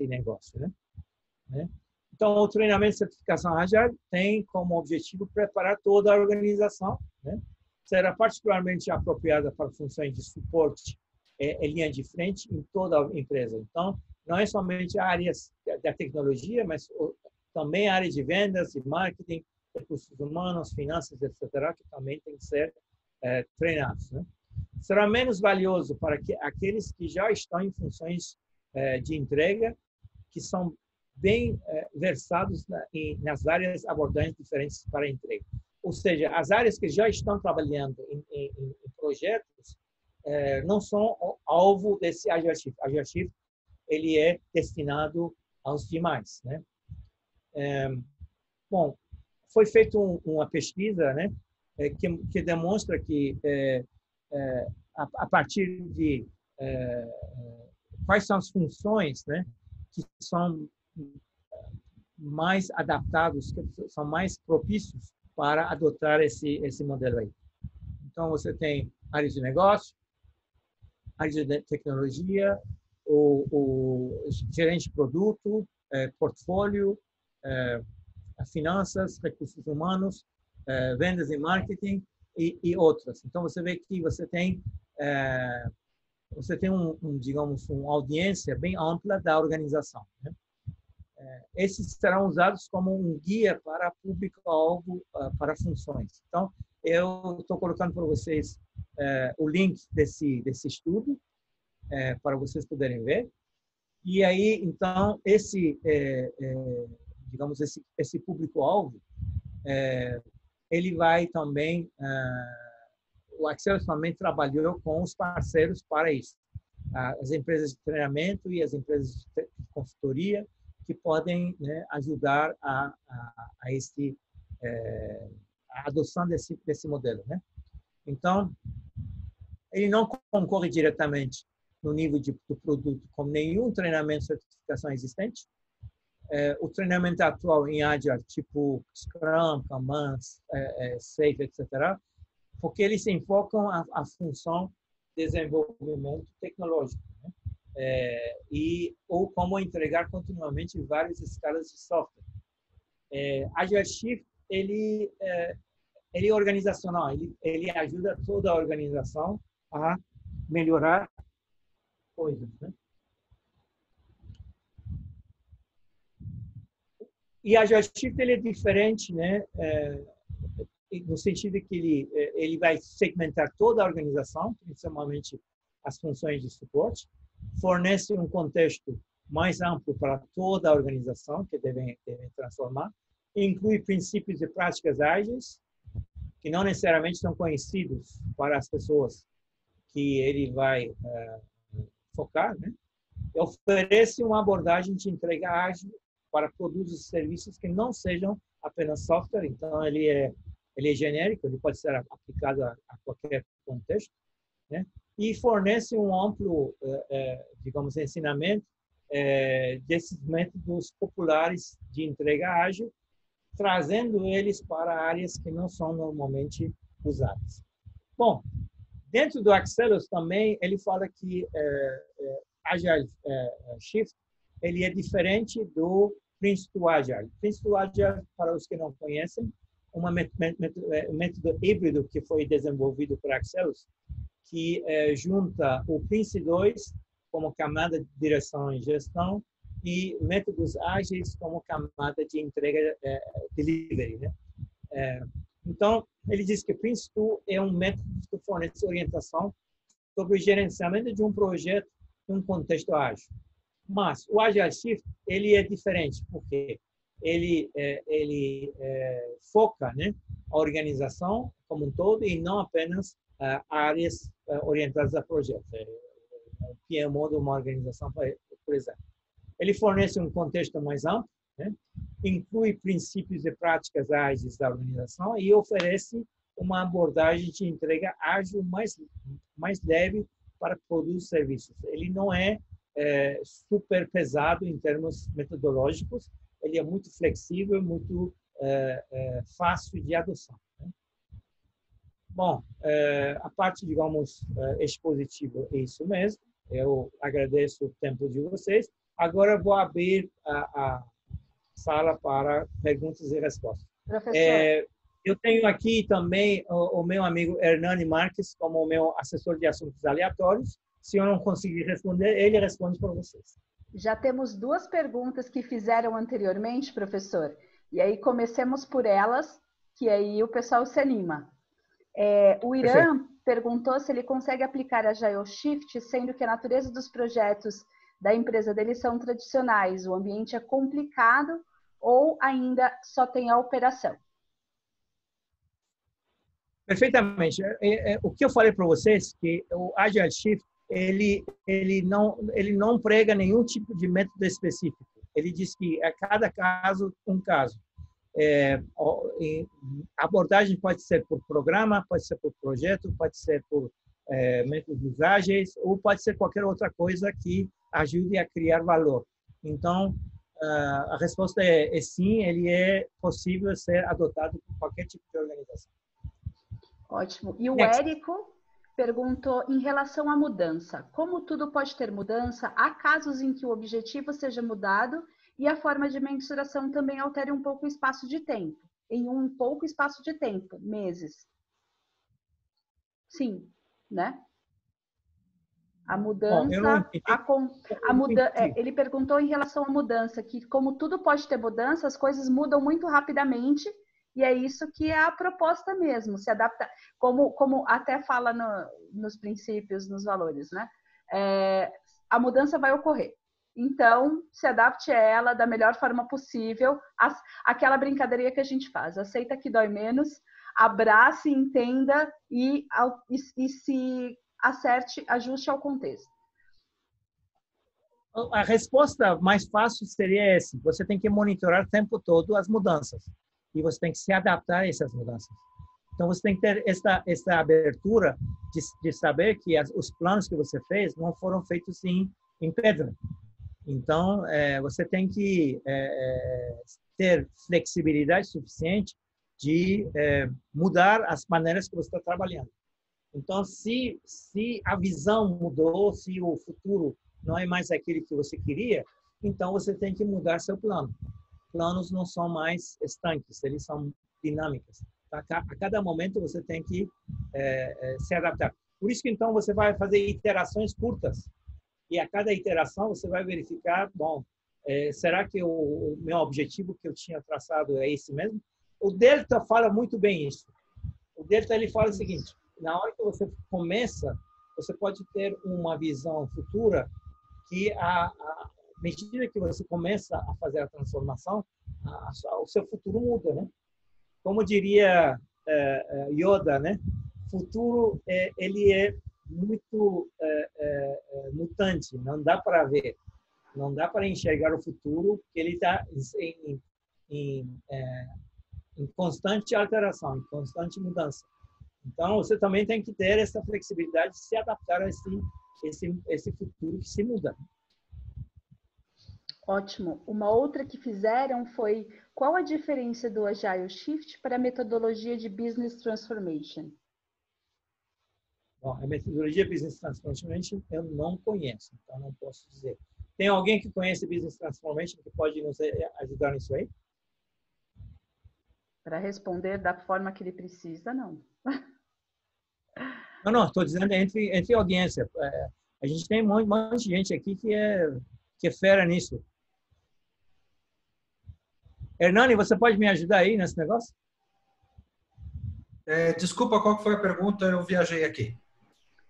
negócio, né? Então, o treinamento de certificação Agile tem como objetivo preparar toda a organização, né? Será particularmente apropriada para funções de suporte em linha de frente em toda a empresa. Então, não é somente áreas da tecnologia, mas também a área de vendas, de marketing, recursos humanos, finanças, etc., que também tem que ser treinados, né? Será menos valioso para aqueles que já estão em funções de entrega, que são bem versados nas várias abordagens diferentes para a entrega. Ou seja, as áreas que já estão trabalhando em projetos não são alvo desse Agile Shift. Agile Shift ele é destinado aos demais, né? Bom, foi feita uma pesquisa, né, que demonstra que a partir de quais são as funções, né, que são mais adaptados, que são mais propícios para adotar esse modelo aí. Então, você tem áreas de negócio, áreas de tecnologia, o gerente de produto, portfólio, finanças, recursos humanos, vendas e marketing e outras. Então, você vê que você tem digamos, uma audiência bem ampla da organização, né? esses serão usados como um guia para público-alvo para funções. Então, eu estou colocando para vocês o link desse estudo para vocês poderem ver. E aí, então, digamos, esse público-alvo, ele vai também, o Axelos também trabalhou com os parceiros para isso. As empresas de treinamento e as empresas de consultoria que podem, né, ajudar a adoção desse modelo, né? Então, ele não concorre diretamente no nível do produto com nenhum treinamento de certificação existente. O treinamento atual em Agile, tipo Scrum, Kanban, Safe, etc., porque eles se enfocam a função de desenvolvimento tecnológico, né? Ou como entregar continuamente várias escalas de software. Agile Shift, ele é organizacional, ele ajuda toda a organização a melhorar coisas, né? E a Agile Shift, ele é diferente, né? No sentido que ele vai segmentar toda a organização, principalmente as funções de suporte, fornece um contexto mais amplo para toda a organização que devem transformar, inclui princípios e práticas ágeis que não necessariamente são conhecidos para as pessoas que ele vai focar, né? E oferece uma abordagem de entrega ágil para produtos e serviços que não sejam apenas software. Então, ele é genérico, ele pode ser aplicado a qualquer contexto, né? E fornece um amplo, digamos, ensinamento desses métodos populares de entrega ágil, trazendo eles para áreas que não são normalmente usadas. Bom, dentro do Axelos também, ele fala que Agile Shift, ele é diferente do Prince to Agile. Prince to Agile, para os que não conhecem, um método híbrido que foi desenvolvido para Axelos, que junta o Prince 2 como camada de direção e gestão e métodos ágeis como camada de entrega, delivery, né? Então, ele diz que Prince 2 é um método que fornece orientação sobre o gerenciamento de um projeto em um contexto ágil. Mas o Agile Shift, ele é diferente, porque ele foca, né, a organização como um todo e não apenas áreas orientadas a projetos. O PMO de uma organização, por exemplo. Ele fornece um contexto mais amplo, né, inclui princípios e práticas ágeis da organização e oferece uma abordagem de entrega ágil mais leve para produtos e serviços. Ele não é super pesado em termos metodológicos, ele é muito flexível, muito fácil de adoção, né? Bom, a parte, digamos, expositiva é isso mesmo. Eu agradeço o tempo de vocês. Agora eu vou abrir a sala para perguntas e respostas. Professor. Eu tenho aqui também o meu amigo Hernani Marques como meu assessor de assuntos aleatórios. Se eu não conseguir responder, ele responde para vocês. Já temos duas perguntas que fizeram anteriormente, professor. E aí comecemos por elas, que aí o pessoal se anima. O Irã perguntou se ele consegue aplicar a Agile Shift, sendo que a natureza dos projetos da empresa dele são tradicionais, o ambiente é complicado ou ainda só tem a operação? Perfeitamente. O que eu falei para vocês que o Agile Shift ele não prega nenhum tipo de método específico. Ele diz que a cada caso um caso. A abordagem pode ser por programa, pode ser por projeto, pode ser por métodos ágeis ou pode ser qualquer outra coisa que ajude a criar valor. Então, a resposta é sim, ele é possível ser adotado por qualquer tipo de organização. Ótimo. E o Érico perguntou em relação à mudança. Como tudo pode ter mudança, há casos em que o objetivo seja mudado e a forma de mensuração também altere um pouco o espaço de tempo. Em um pouco espaço de tempo, meses. Sim, né? A Bom, mudança, eu não entendi. ele perguntou em relação à mudança, que como tudo pode ter mudança, as coisas mudam muito rapidamente, e é isso que é a proposta mesmo, se adaptar, como até fala nos princípios, nos valores, né? A mudança vai ocorrer. Então, se adapte a ela da melhor forma possível, aquela brincadeirinha que a gente faz, aceita que dói menos, abrace, entenda e se acerte, ajuste ao contexto. A resposta mais fácil seria essa. Você tem que monitorar o tempo todo as mudanças. E você tem que se adaptar a essas mudanças. Então, você tem que ter essa abertura de saber que os planos que você fez não foram feitos em pedra. Então, você tem que ter flexibilidade suficiente de mudar as maneiras que você está trabalhando. Então, se a visão mudou, se o futuro não é mais aquele que você queria, então você tem que mudar seu plano. Planos não são mais estanques, eles são dinâmicos. A cada momento você tem que se adaptar. Por isso que então você vai fazer iterações curtas. E a cada iteração você vai verificar, bom, será que o meu objetivo que eu tinha traçado é esse mesmo? O Delta fala muito bem isso. O Delta ele fala o seguinte: na hora que você começa, você pode ter uma visão futura que à medida que você começa a fazer a transformação, o seu futuro muda, né? Como diria Yoda, né? Futuro ele é muito mutante, não dá para ver, não dá para enxergar o futuro, porque ele está em constante alteração, em constante mudança. Então, você também tem que ter essa flexibilidade de se adaptar a esse futuro que se muda. Ótimo. Uma outra que fizeram foi: qual a diferença do Agile Shift para a metodologia de Business Transformation? Bom, a metodologia Business Transformation eu não conheço, então não posso dizer. Tem alguém que conhece Business Transformation que pode nos ajudar nisso aí? Para responder da forma que ele precisa, não. Não, estou dizendo entre audiência. A gente tem um monte de gente aqui que é fera nisso. Hernani, você pode me ajudar aí nesse negócio? Desculpa, qual foi a pergunta? Eu viajei aqui.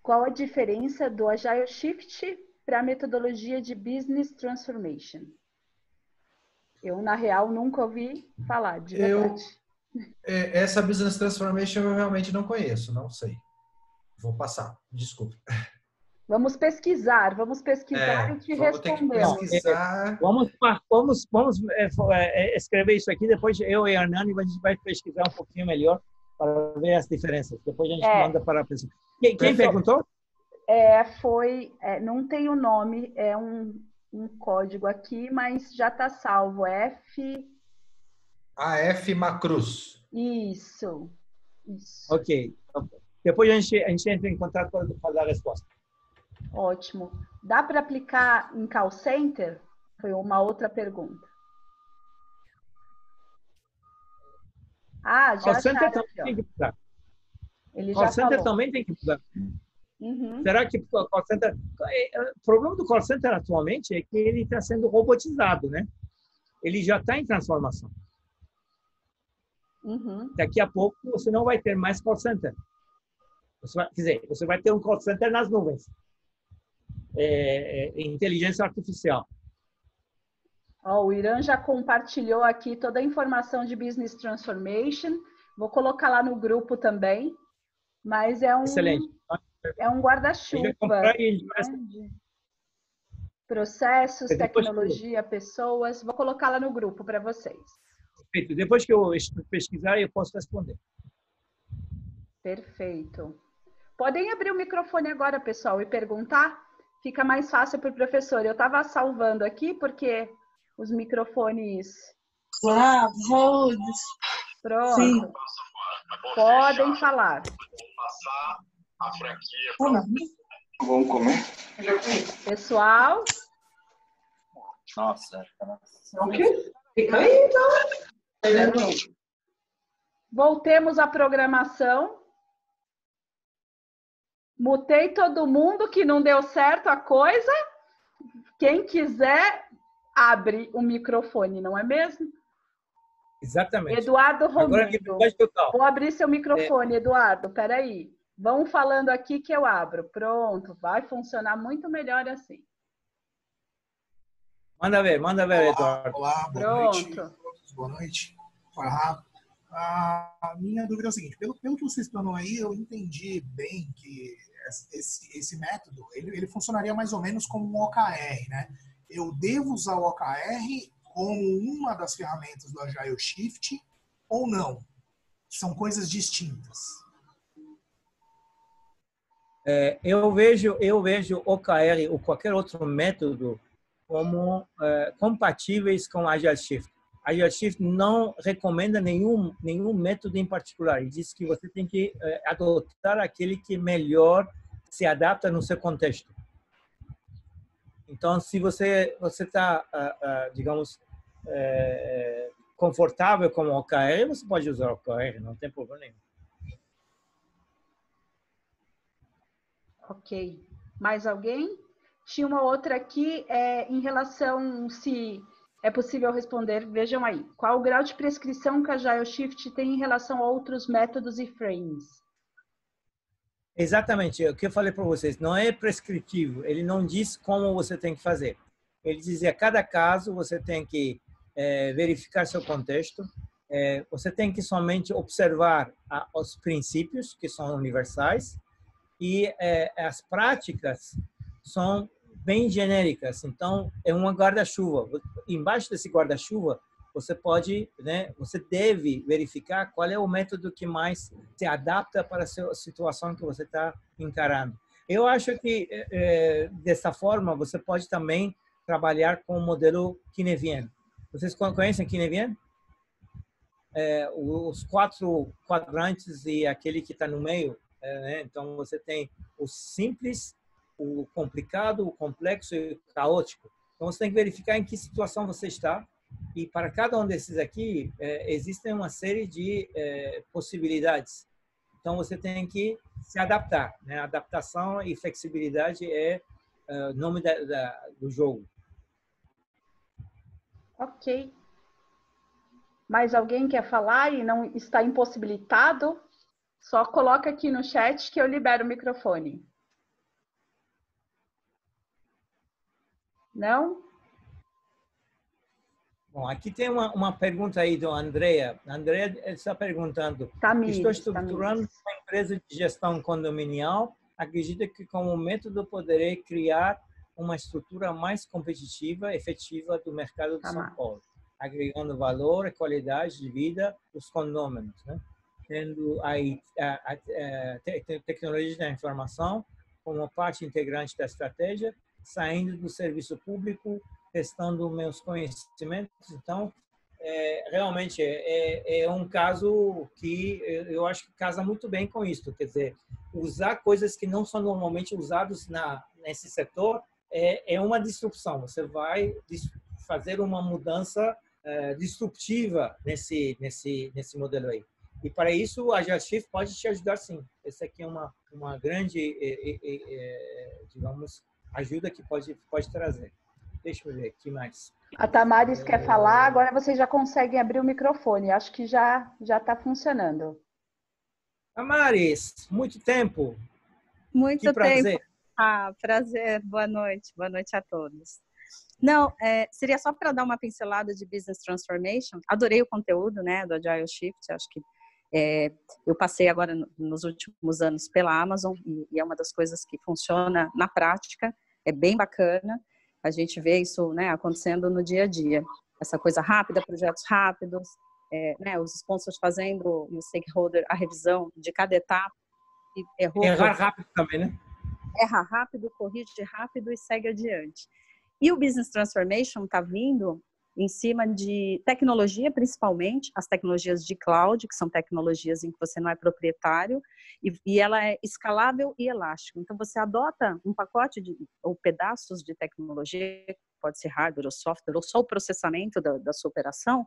Qual a diferença do Agile Shift para a metodologia de Business Transformation? Eu, na real, nunca ouvi falar, de verdade. Essa Business Transformation eu realmente não conheço, não sei. Vou passar, desculpa. Vamos pesquisar e te responder. Ter que pesquisar. Vamos escrever isso aqui, depois eu e a Hernani a gente vai pesquisar um pouquinho melhor para ver as diferenças. Depois a gente manda para a pessoa. Quem perguntou? Não tem o nome, é um código aqui, mas já está salvo. F. Macruz. Isso. Ok. Depois a gente entra em contato para dar a resposta. Ótimo. Dá para aplicar em call center? Foi uma outra pergunta. Já call center acharam também tem que mudar. Ele Call já center falou. também tem que mudar. Uhum. Será que o call center... O problema do call center atualmente é que ele está sendo robotizado, né? Ele já está em transformação. Uhum. Daqui a pouco você não vai ter mais call center. Você vai ter um call center nas nuvens. Inteligência artificial. O Irã já compartilhou aqui toda a informação de Business Transformation. Vou colocar lá no grupo também. Mas Excelente. É um guarda-chuva, né, de processos, tecnologia, pessoas. Vou colocar lá no grupo para vocês. Perfeito. Depois que eu pesquisar, eu posso responder. Perfeito. Podem abrir o microfone agora, pessoal, e perguntar. Fica mais fácil para o professor. Eu estava salvando aqui porque os microfones... Pronto. Sim. Podem falar. Passar a franquia. Vamos comer? Pessoal. Nossa. O quê? Fica aí, então. Voltemos à programação. Mutei todo mundo que não deu certo a coisa. Quem quiser, abre o microfone, não é mesmo? Exatamente. Eduardo Agora, Romero. total. Vou abrir seu microfone, Eduardo. Peraí. Vão falando aqui que eu abro. Pronto, vai funcionar muito melhor assim. Manda ver, Eduardo. Olá, boa Pronto. noite. Boa noite. A minha dúvida é o seguinte, pelo que você explanou aí, eu entendi bem que esse método, ele funcionaria mais ou menos como um OKR, né? Eu devo usar o OKR como uma das ferramentas do Agile Shift ou não? São coisas distintas. Eu vejo OKR ou qualquer outro método como compatíveis com Agile Shift. Agile Shift não recomenda nenhum método em particular. Ele diz que você tem que adotar aquele que melhor se adapta no seu contexto. Então, se você está, digamos, confortável com o OKR, você pode usar o OKR, não tem problema nenhum. Ok. Mais alguém? Tinha uma outra aqui em relação se é possível responder. Vejam aí. Qual o grau de prescrição que a Agile Shift tem em relação a outros métodos e frames? Exatamente. O que eu falei para vocês. Não é prescritivo. Ele não diz como você tem que fazer. Ele diz a cada caso você tem que verificar seu contexto. Você tem que somente observar os princípios, que são universais, e as práticas são bem genéricas. Então, é um guarda-chuva. Embaixo desse guarda-chuva, você pode, você deve verificar qual é o método que mais se adapta para a situação que você está encarando. Eu acho que, dessa forma, você pode também trabalhar com o modelo Kinevian. Vocês conhecem Kinevian? Os 4 quadrantes e aquele que está no meio. Então, você tem o simples, o complicado, o complexo e o caótico. Então, você tem que verificar em que situação você está. E para cada um desses aqui, existem uma série de possibilidades. Então, você tem que se adaptar. Adaptação e flexibilidade é o nome do jogo. Ok. Mais alguém quer falar e não está impossibilitado? Só coloca aqui no chat que eu libero o microfone. Não? Bom, aqui tem uma pergunta aí do Andrea. A Andrea está perguntando: Tamires, estou estruturando uma empresa de gestão condominial. Acredito que, como método, poderei criar uma estrutura mais competitiva, efetiva do mercado de São Paulo, agregando valor e qualidade de vida dos condôminos, tendo aí a tecnologia da informação como parte integrante da estratégia, saindo do serviço público, testando meus conhecimentos. Então, realmente é um caso que eu acho que casa muito bem com isso. Quer dizer, usar coisas que não são normalmente usadas nesse setor é uma disrupção. Você vai fazer uma mudança disruptiva nesse modelo aí. E para isso, a Agile Shift pode te ajudar, sim. Essa aqui é uma grande, digamos, ajuda que pode trazer. Deixa eu ver aqui mais. A Tamires quer falar, agora vocês já conseguem abrir o microfone. Acho que já está funcionando. Tamires, muito tempo. Muito que prazer. tempo. Prazer. Boa noite a todos. Não, seria só para dar uma pincelada de Business Transformation. Adorei o conteúdo, do Agile Shift. Acho que eu passei agora nos últimos anos pela Amazon e é uma das coisas que funciona na prática. É bem bacana. A gente vê isso, acontecendo no dia a dia. Essa coisa rápida, projetos rápidos, os sponsors fazendo e o stakeholder a revisão de cada etapa. Errar rápido também, né? Erra rápido, corrige rápido e segue adiante. E o Business Transformation está vindo em cima de tecnologia, principalmente as tecnologias de cloud, que são tecnologias em que você não é proprietário, e ela é escalável e elástica. Então, você adota um pacote ou pedaços de tecnologia, pode ser hardware ou software, ou só o processamento da sua operação,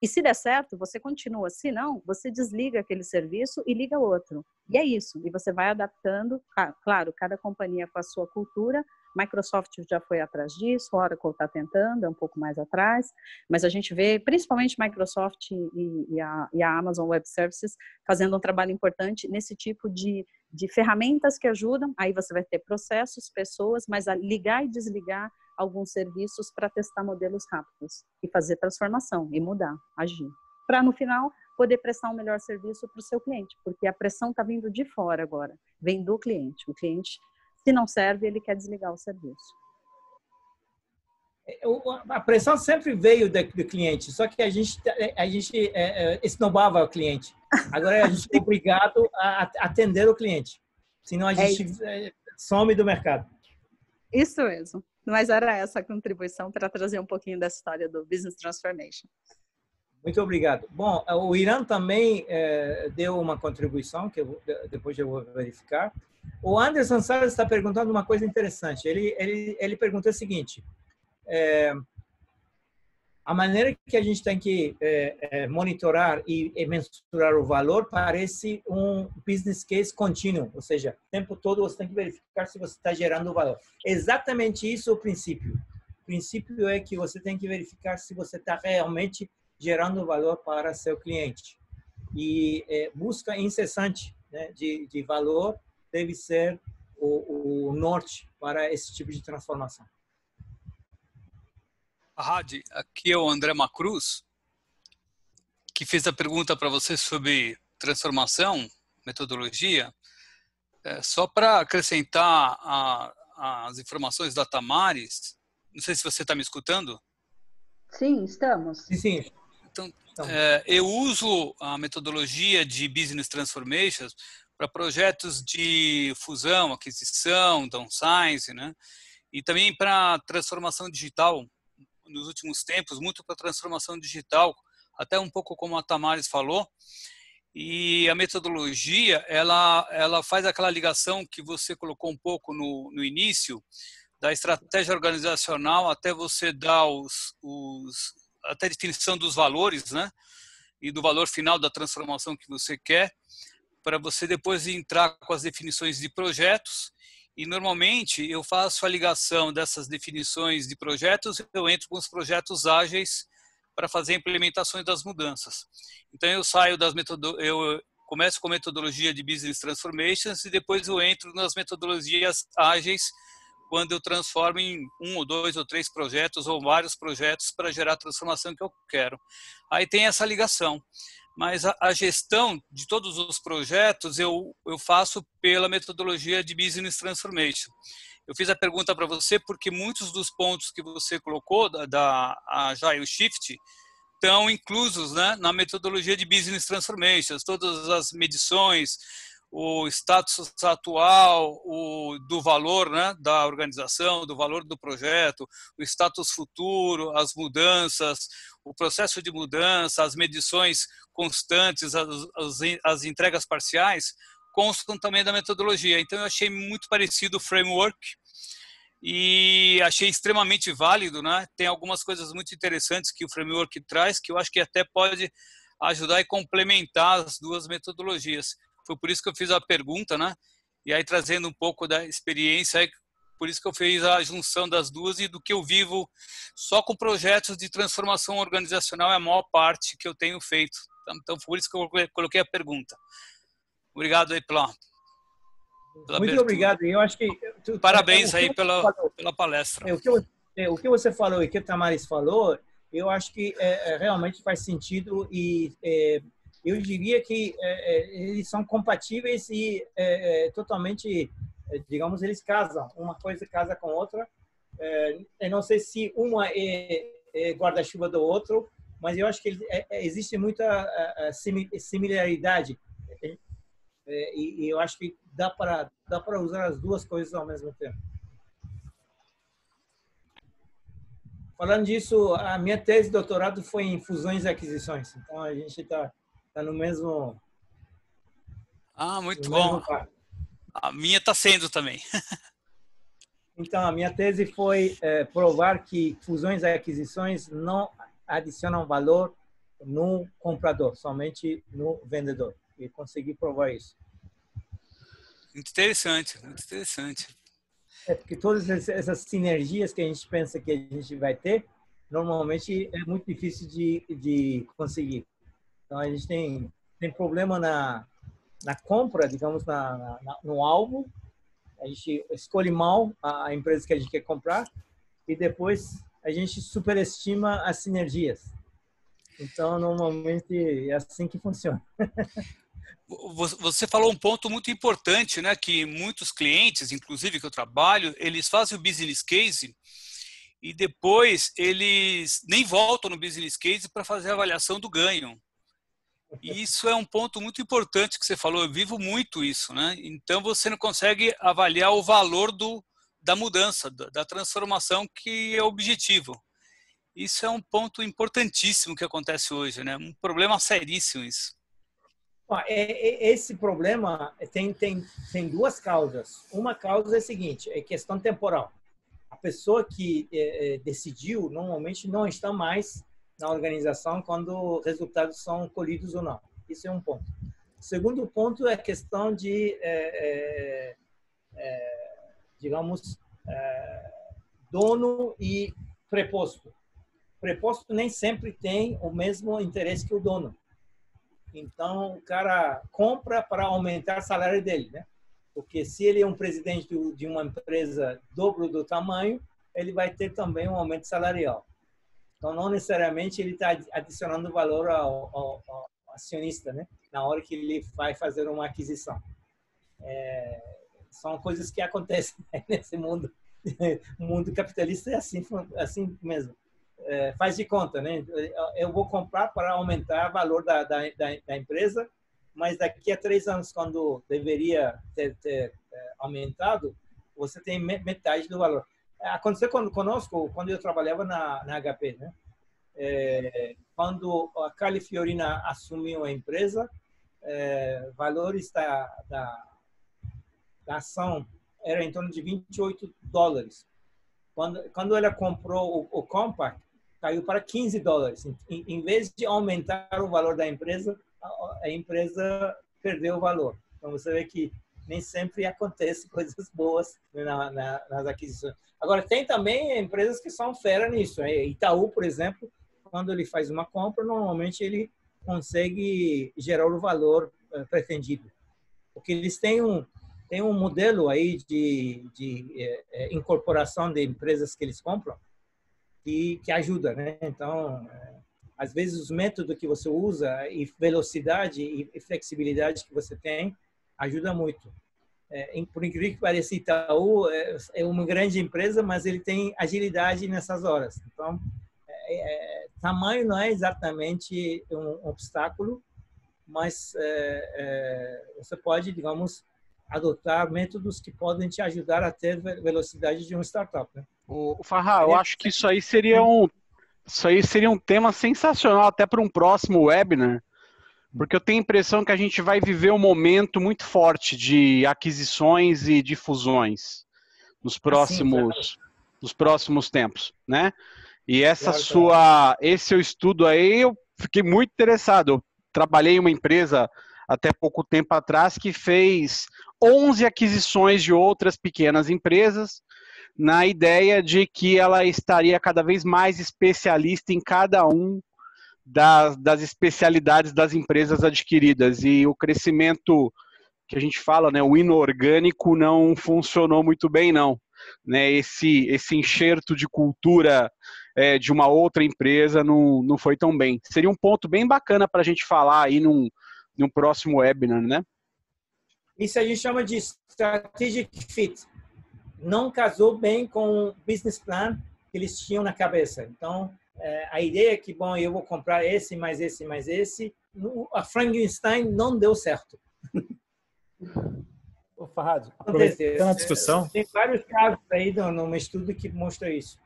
E se der certo, você continua. Se não, você desliga aquele serviço e liga outro. E é isso. E você vai adaptando. Claro, cada companhia com a sua cultura. Microsoft já foi atrás disso, Oracle está tentando, é um pouco mais atrás. Mas a gente vê, principalmente Microsoft e a Amazon Web Services, fazendo um trabalho importante nesse tipo de ferramentas que ajudam. Aí você vai ter processos, pessoas, mas a ligar e desligar alguns serviços para testar modelos rápidos e fazer transformação e mudar, agir. Para, no final, poder prestar um melhor serviço para o seu cliente, porque a pressão está vindo de fora agora, vem do cliente. O cliente, se não serve, ele quer desligar o serviço. A pressão sempre veio do cliente, só que a gente esnobava o cliente. Agora a gente é obrigado a atender o cliente, senão a gente some do mercado. Isso mesmo. Mas era essa a contribuição para trazer um pouquinho dessa história do Business Transformation. Muito obrigado. Bom, o Irã também deu uma contribuição, que depois eu vou verificar. O Anderson Salles está perguntando uma coisa interessante. Ele perguntou o seguinte, a maneira que a gente tem que monitorar e mensurar o valor parece um business case contínuo, ou seja, o tempo todo você tem que verificar se você está gerando valor. Exatamente isso é o princípio. O princípio é que você tem que verificar se você está realmente gerando valor para seu cliente. E busca incessante, né, de valor deve ser o norte para esse tipo de transformação. Hadi, aqui é o André Macruz, que fez a pergunta para você sobre transformação, metodologia. Só para acrescentar as informações da Tamares, não sei se você está me escutando. Sim, estamos. Sim. Então, eu uso a metodologia de Business Transformation para projetos de fusão, aquisição, downsize, né? E também para transformação digital. Nos últimos tempos, muito para transformação digital, até um pouco como a Tamares falou. E a metodologia, ela faz aquela ligação que você colocou um pouco no início, da estratégia organizacional até você dar até a definição dos valores, né? E do valor final da transformação que você quer, para você depois entrar com as definições de projetos. E, normalmente, eu faço a ligação dessas definições de projetos, eu entro com os projetos ágeis para fazer implementações das mudanças. Então, eu começo com a metodologia de Business Transformations e depois eu entro nas metodologias ágeis quando eu transformo em 1 ou 2 ou 3 projetos ou vários projetos para gerar a transformação que eu quero. Aí tem essa ligação. Mas a gestão de todos os projetos eu faço pela metodologia de Business Transformation. Eu fiz a pergunta para você porque muitos dos pontos que você colocou da Agile Shift estão inclusos, né, na metodologia de Business Transformation. Todas as medições, o status atual, do valor, né, da organização, do valor do projeto, o status futuro, as mudanças, o processo de mudança, as medições constantes, as entregas parciais, constam também da metodologia. Então, eu achei muito parecido o framework e achei extremamente válido, né? Tem algumas coisas muito interessantes que o framework traz, que eu acho que até pode ajudar e complementar as duas metodologias. Foi por isso que eu fiz a pergunta, né? E aí, trazendo um pouco da experiência, por isso que eu fiz a junção das duas e do que eu vivo só com projetos de transformação organizacional é a maior parte que eu tenho feito. Então, por isso que eu coloquei a pergunta. Obrigado aí pela Muito abertura. obrigado. Eu acho que parabéns aí pela palestra. O que você falou e o que a Tamares falou, eu acho que realmente faz sentido e eu diria que eles são compatíveis e totalmente, digamos, eles casam. Uma coisa casa com outra. Eu não sei se uma é guarda-chuva do outro, mas eu acho que existe muita similaridade. E eu acho que dá para usar as duas coisas ao mesmo tempo. Falando disso, a minha tese de doutorado foi em fusões e aquisições. Então, a gente está no mesmo... Muito bom. A minha está sendo também. Então, a minha tese foi provar que fusões e aquisições não adicionam valor no comprador, somente no vendedor. E consegui provar isso. Muito interessante, muito interessante. Porque todas essas sinergias que a gente pensa que a gente vai ter, normalmente é muito difícil de conseguir. Então, a gente tem problema na compra, digamos, no alvo. A gente escolhe mal a empresa que a gente quer comprar e depois a gente superestima as sinergias. Então, normalmente, é assim que funciona. Você falou um ponto muito importante, né? Que muitos clientes, inclusive que eu trabalho, eles fazem o business case e depois eles nem voltam no business case para fazer a avaliação do ganho. E isso é um ponto muito importante que você falou. Eu vivo muito isso, né? Então você não consegue avaliar o valor da mudança, da transformação, que é o objetivo. Isso é um ponto importantíssimo que acontece hoje, né? Um problema seríssimo isso. Esse problema tem duas causas. Uma causa é a seguinte, é questão temporal. A pessoa que decidiu, normalmente não está mais na organização quando resultados são colhidos ou não. Isso é um ponto. O segundo ponto é a questão de, digamos, dono e preposto. Preposto nem sempre tem o mesmo interesse que o dono. Então, o cara compra para aumentar o salário dele, né? Porque se ele é um presidente de uma empresa dobro do tamanho, ele vai ter também um aumento salarial. Então, não necessariamente ele está adicionando valor ao acionista, né? Na hora que ele vai fazer uma aquisição. São coisas que acontecem nesse mundo. O mundo capitalista é assim mesmo. Faz de conta, né? Eu vou comprar para aumentar o valor da empresa, mas daqui a 3 anos, quando deveria ter aumentado, você tem metade do valor. Aconteceu conosco quando eu trabalhava na HP, né? Quando a Carli Fiorina assumiu a empresa, valores da ação era em torno de $28. Quando ela comprou o Compaq, caiu para $15. Em vez de aumentar o valor da empresa, a empresa perdeu o valor. Então, você vê que nem sempre acontece coisas boas nas aquisições. Agora, tem também empresas que são fera nisso. Itaú, por exemplo, quando ele faz uma compra, normalmente ele consegue gerar o valor pretendido. Porque eles têm um modelo aí de incorporação de empresas que eles compram que ajuda, né? Então, às vezes os métodos que você usa e velocidade e flexibilidade que você tem ajuda muito. Por incrível que pareça, Itaú é uma grande empresa, mas ele tem agilidade nessas horas. Então, tamanho não é exatamente um obstáculo, mas você pode, digamos, adotar métodos que podem te ajudar a ter velocidade de uma startup, né? O Farrah, eu acho que isso aí seria um tema sensacional até para um próximo webinar, porque eu tenho a impressão que a gente vai viver um momento muito forte de aquisições e de fusões nos próximos tempos, né? E esse seu estudo aí, eu fiquei muito interessado. Eu trabalhei em uma empresa até pouco tempo atrás que fez 11 aquisições de outras pequenas empresas, na ideia de que ela estaria cada vez mais especialista em cada um das especialidades das empresas adquiridas. E o crescimento que a gente fala, né, o inorgânico não funcionou muito bem, não. Né, esse enxerto de cultura de uma outra empresa não foi tão bem. Seria um ponto bem bacana para a gente falar aí num próximo webinar, né? Isso a gente chama de strategic fit. Não casou bem com o business plan que eles tinham na cabeça. Então, a ideia é que, bom, eu vou comprar esse, mais esse, mais esse. A Frankenstein não deu certo. Ô, Farrah, aproveitando a discussão... Tem vários casos aí no estudo que mostra isso.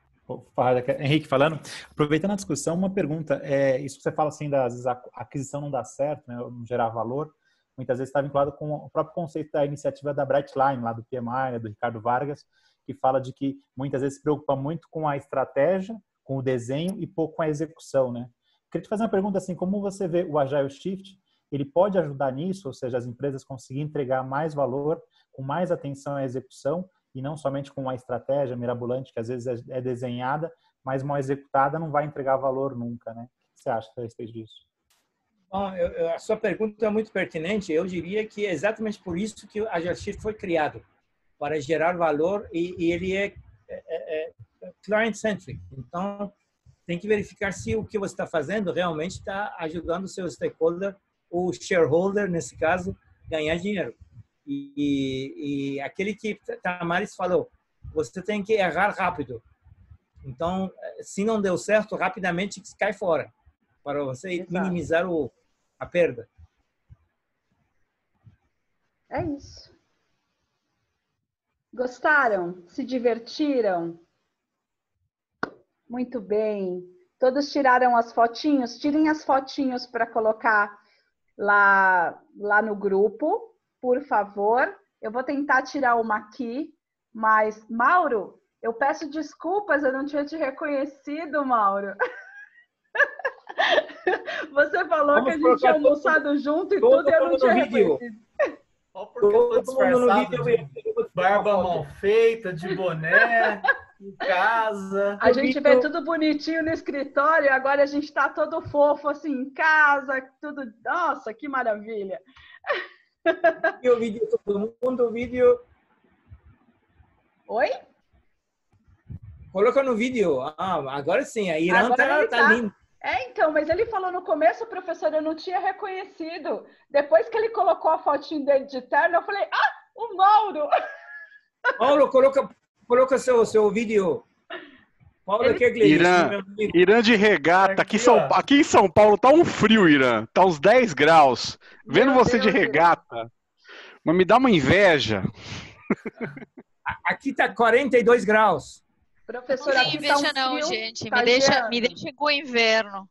Farrah, Henrique falando, aproveitando a discussão, uma pergunta. Isso que você fala assim, às vezes a aquisição não dá certo, né, não gerar valor, muitas vezes está vinculado com o próprio conceito da iniciativa da Brightline, lá do PMI, né, do Ricardo Vargas, que fala de que muitas vezes se preocupa muito com a estratégia, com o desenho e pouco com a execução, né? Queria te fazer uma pergunta assim, como você vê o Agile Shift, ele pode ajudar nisso, ou seja, as empresas conseguirem entregar mais valor, com mais atenção à execução, e não somente com uma estratégia mirabolante, que às vezes é desenhada, mas mal executada não vai entregar valor nunca, né? O que você acha a respeito disso? Bom, a sua pergunta é muito pertinente. Eu diria que é exatamente por isso que o Agile Shift foi criado, para gerar valor, e ele é client-centric. Então, tem que verificar se o que você está fazendo realmente está ajudando o seu stakeholder, o shareholder, nesse caso, ganhar dinheiro. E aquele que Tamaris falou, você tem que errar rápido. Então, se não deu certo, rapidamente cai fora, para você minimizar a perda. É isso. Gostaram? Se divertiram? Muito bem. Todos tiraram as fotinhos? Tirem as fotinhos para colocar lá no grupo, por favor. Eu vou tentar tirar uma aqui, mas, Mauro, eu peço desculpas, eu não tinha te reconhecido, Mauro. Você falou que a gente tinha almoçado junto e tudo, e eu não tinha reconhecido. Só porque eu tô disfarçado de barba mal feita, de boné, em casa. A gente vê tudo bonitinho no escritório, agora a gente tá todo fofo, assim, em casa, tudo... Nossa, que maravilha! E o vídeo, todo mundo, o vídeo... Oi? Coloca no vídeo. Agora sim, a Irã tá linda. Então, mas ele falou no começo, professor, eu não tinha reconhecido. Depois que ele colocou a fotinho dele de terno, eu falei, o Mauro! Mauro, coloca seu vídeo. Paulo, que é Irã de regata. Aqui em São Paulo tá um frio, Irã. Tá uns 10 graus. Vendo você de regata. Mas me dá uma inveja. Aqui tá 42 graus. Professora, não tem inveja não, gente. Me deixa com o inverno.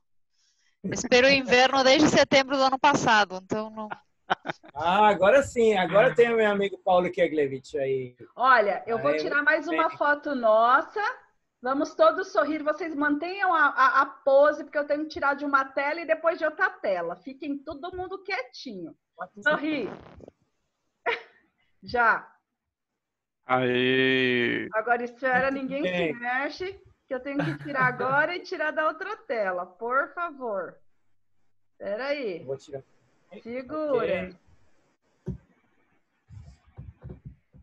Eu espero o inverno desde setembro do ano passado, então não... Agora sim. Agora tem o meu amigo Paulo Keglevich aí. Olha, eu vou tirar mais uma foto nossa. Vamos todos sorrir. Vocês mantenham a pose, porque eu tenho que tirar de uma tela e depois de outra tela. Fiquem todo mundo quietinho. Sorri. Já. Aí. Agora espera, ninguém se mexe, que eu tenho que tirar agora e tirar da outra tela, por favor. Espera aí. Vou tirar. Segura. Okay.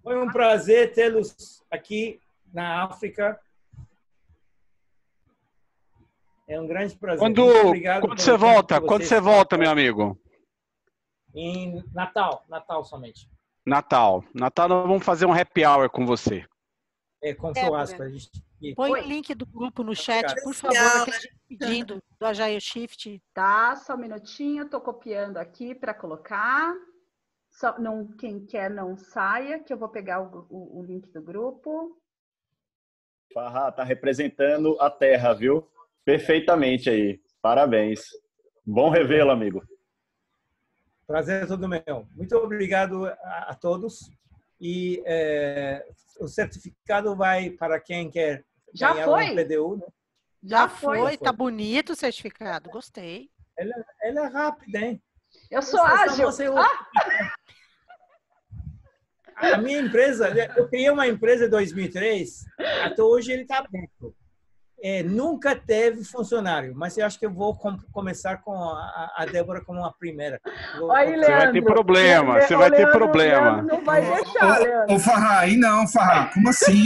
Foi um prazer tê-los aqui na África. É um grande prazer. Quando você volta? Quando você volta, meu amigo? Em Natal somente. Natal nós vamos fazer um happy hour com você. Com churrasco. Põe o link do grupo no chat, por favor, pedindo do Agile Shift. Tá, só um minutinho, tô copiando aqui para colocar. Quem quer não saia, que eu vou pegar o link do grupo. Farrah, tá representando a terra, viu? Perfeitamente aí. Parabéns. Bom revê-lo, amigo. Prazer é todo meu. Muito obrigado a todos. E o certificado vai para quem quer ganhar um PDU. Né? Já foi. Tá bonito o certificado. Gostei. Ela é rápida, hein? Eu sou ágil. A minha empresa, eu criei uma empresa em 2003. Até hoje ele está aberto. Nunca teve funcionário, mas eu acho que eu vou começar com a Débora como a primeira. Aí, você vai ter problema, você vai ter problema. Não vai deixar, Leandro. Ô, Farrah, aí não, Farrah, como assim?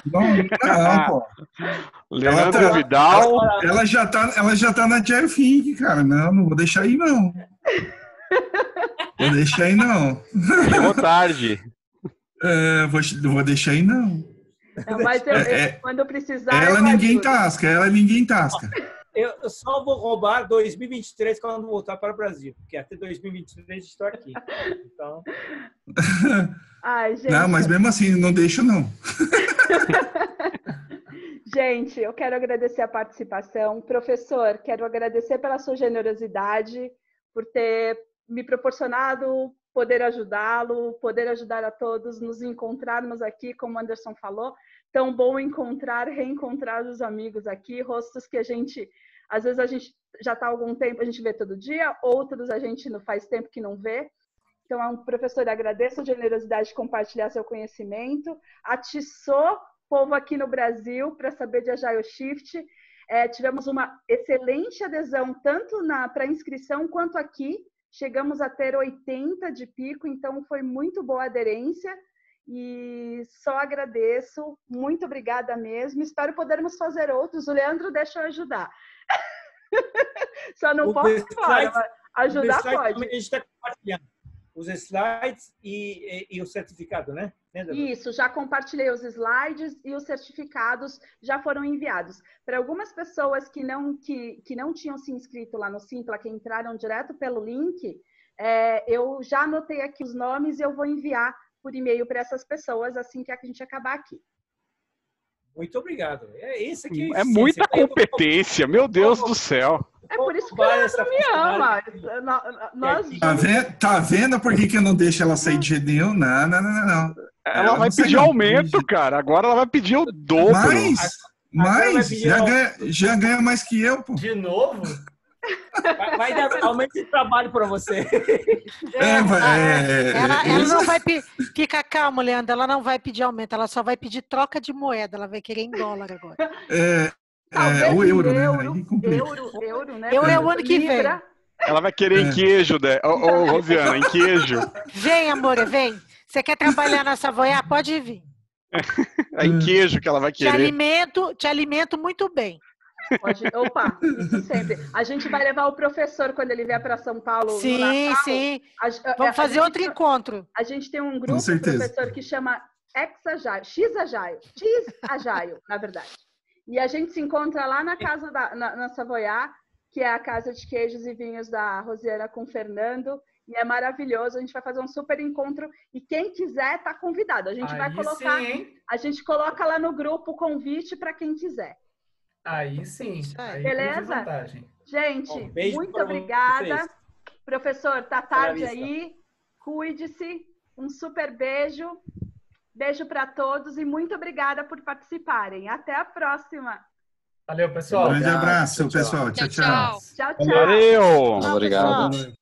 Não, pô. Leandro Vidal. Ela já tá na Agile Think, cara. Não vou deixar aí, não. Vou deixar aí, não. Chegou tarde. Vou deixar aí, não. Mas quando precisar. Ela ninguém tasca. Eu só vou roubar 2023 quando voltar para o Brasil, porque até 2023 estou aqui. Então. Ai, gente. Não, mas mesmo assim, não deixo, não. Gente, eu quero agradecer a participação. Professor, quero agradecer pela sua generosidade, por ter me proporcionado poder ajudá-lo, poder ajudar a todos, nos encontrarmos aqui, como o Anderson falou. Tão bom reencontrar os amigos aqui, rostos que às vezes a gente já está há algum tempo, a gente vê todo dia, outros a gente não faz tempo que não vê. Então, professor, agradeço a generosidade de compartilhar seu conhecimento. Atiçou o povo aqui no Brasil para saber de Agile Shift. Tivemos uma excelente adesão, tanto para inscrição quanto aqui. Chegamos a ter 80 de pico, então foi muito boa a aderência. E só agradeço. Muito obrigada mesmo. Espero podermos fazer outros. O Leandro deixa eu ajudar. Só não posso fora, mas ajudar pode. A gente está compartilhando os slides e o certificado, né? Isso, já compartilhei os slides e os certificados já foram enviados. Para algumas pessoas que não tinham se inscrito lá no Simpla, que entraram direto pelo link, eu já anotei aqui os nomes e eu vou enviar por e-mail para essas pessoas assim que a gente acabar aqui. Muito obrigado. Isso aqui é muita competência, meu Deus do céu. É por isso que o Leandro me ama. Tá vendo por que eu não deixo ela sair de jeito nenhum? Não. Ela vai pedir aumento, cara. Agora ela vai pedir o dobro. Mais? Já ganha mais que eu, pô. De novo? Vai dar aumento de trabalho para você. Ela não vai pedir. Fica calmo, Leandro. Ela não vai pedir aumento. Ela só vai pedir troca de moeda. Ela vai querer em dólar agora. O euro, né? Euro, né? Euro é o ano que vem. Ela vai querer em queijo, né? Ô, Rosiana, em queijo. Vem, amor, vem. Você quer trabalhar na Savoia? Pode vir. É em queijo que ela vai querer. Te alimento muito bem. Opa, isso sempre. A gente vai levar o professor quando ele vier para São Paulo. Sim, no Natal. sim. Vamos fazer outro encontro. A gente tem um grupo, professor, que chama X-Agile, na verdade. E a gente se encontra lá na casa na Savoia, que é a casa de queijos e vinhos da Rosiana com o Fernando. E é maravilhoso. A gente vai fazer um super encontro. E quem quiser está convidado. A gente vai colocar. Sim, a gente coloca lá no grupo o convite para quem quiser. Aí sim. Aí beleza? Gente, muito obrigada. Professor, tá tarde aí. Cuide-se. Um super beijo. Beijo para todos e muito obrigada por participarem. Até a próxima. Valeu, pessoal. Um grande abraço, pessoal. Tchau. Tchau. Valeu. Obrigado.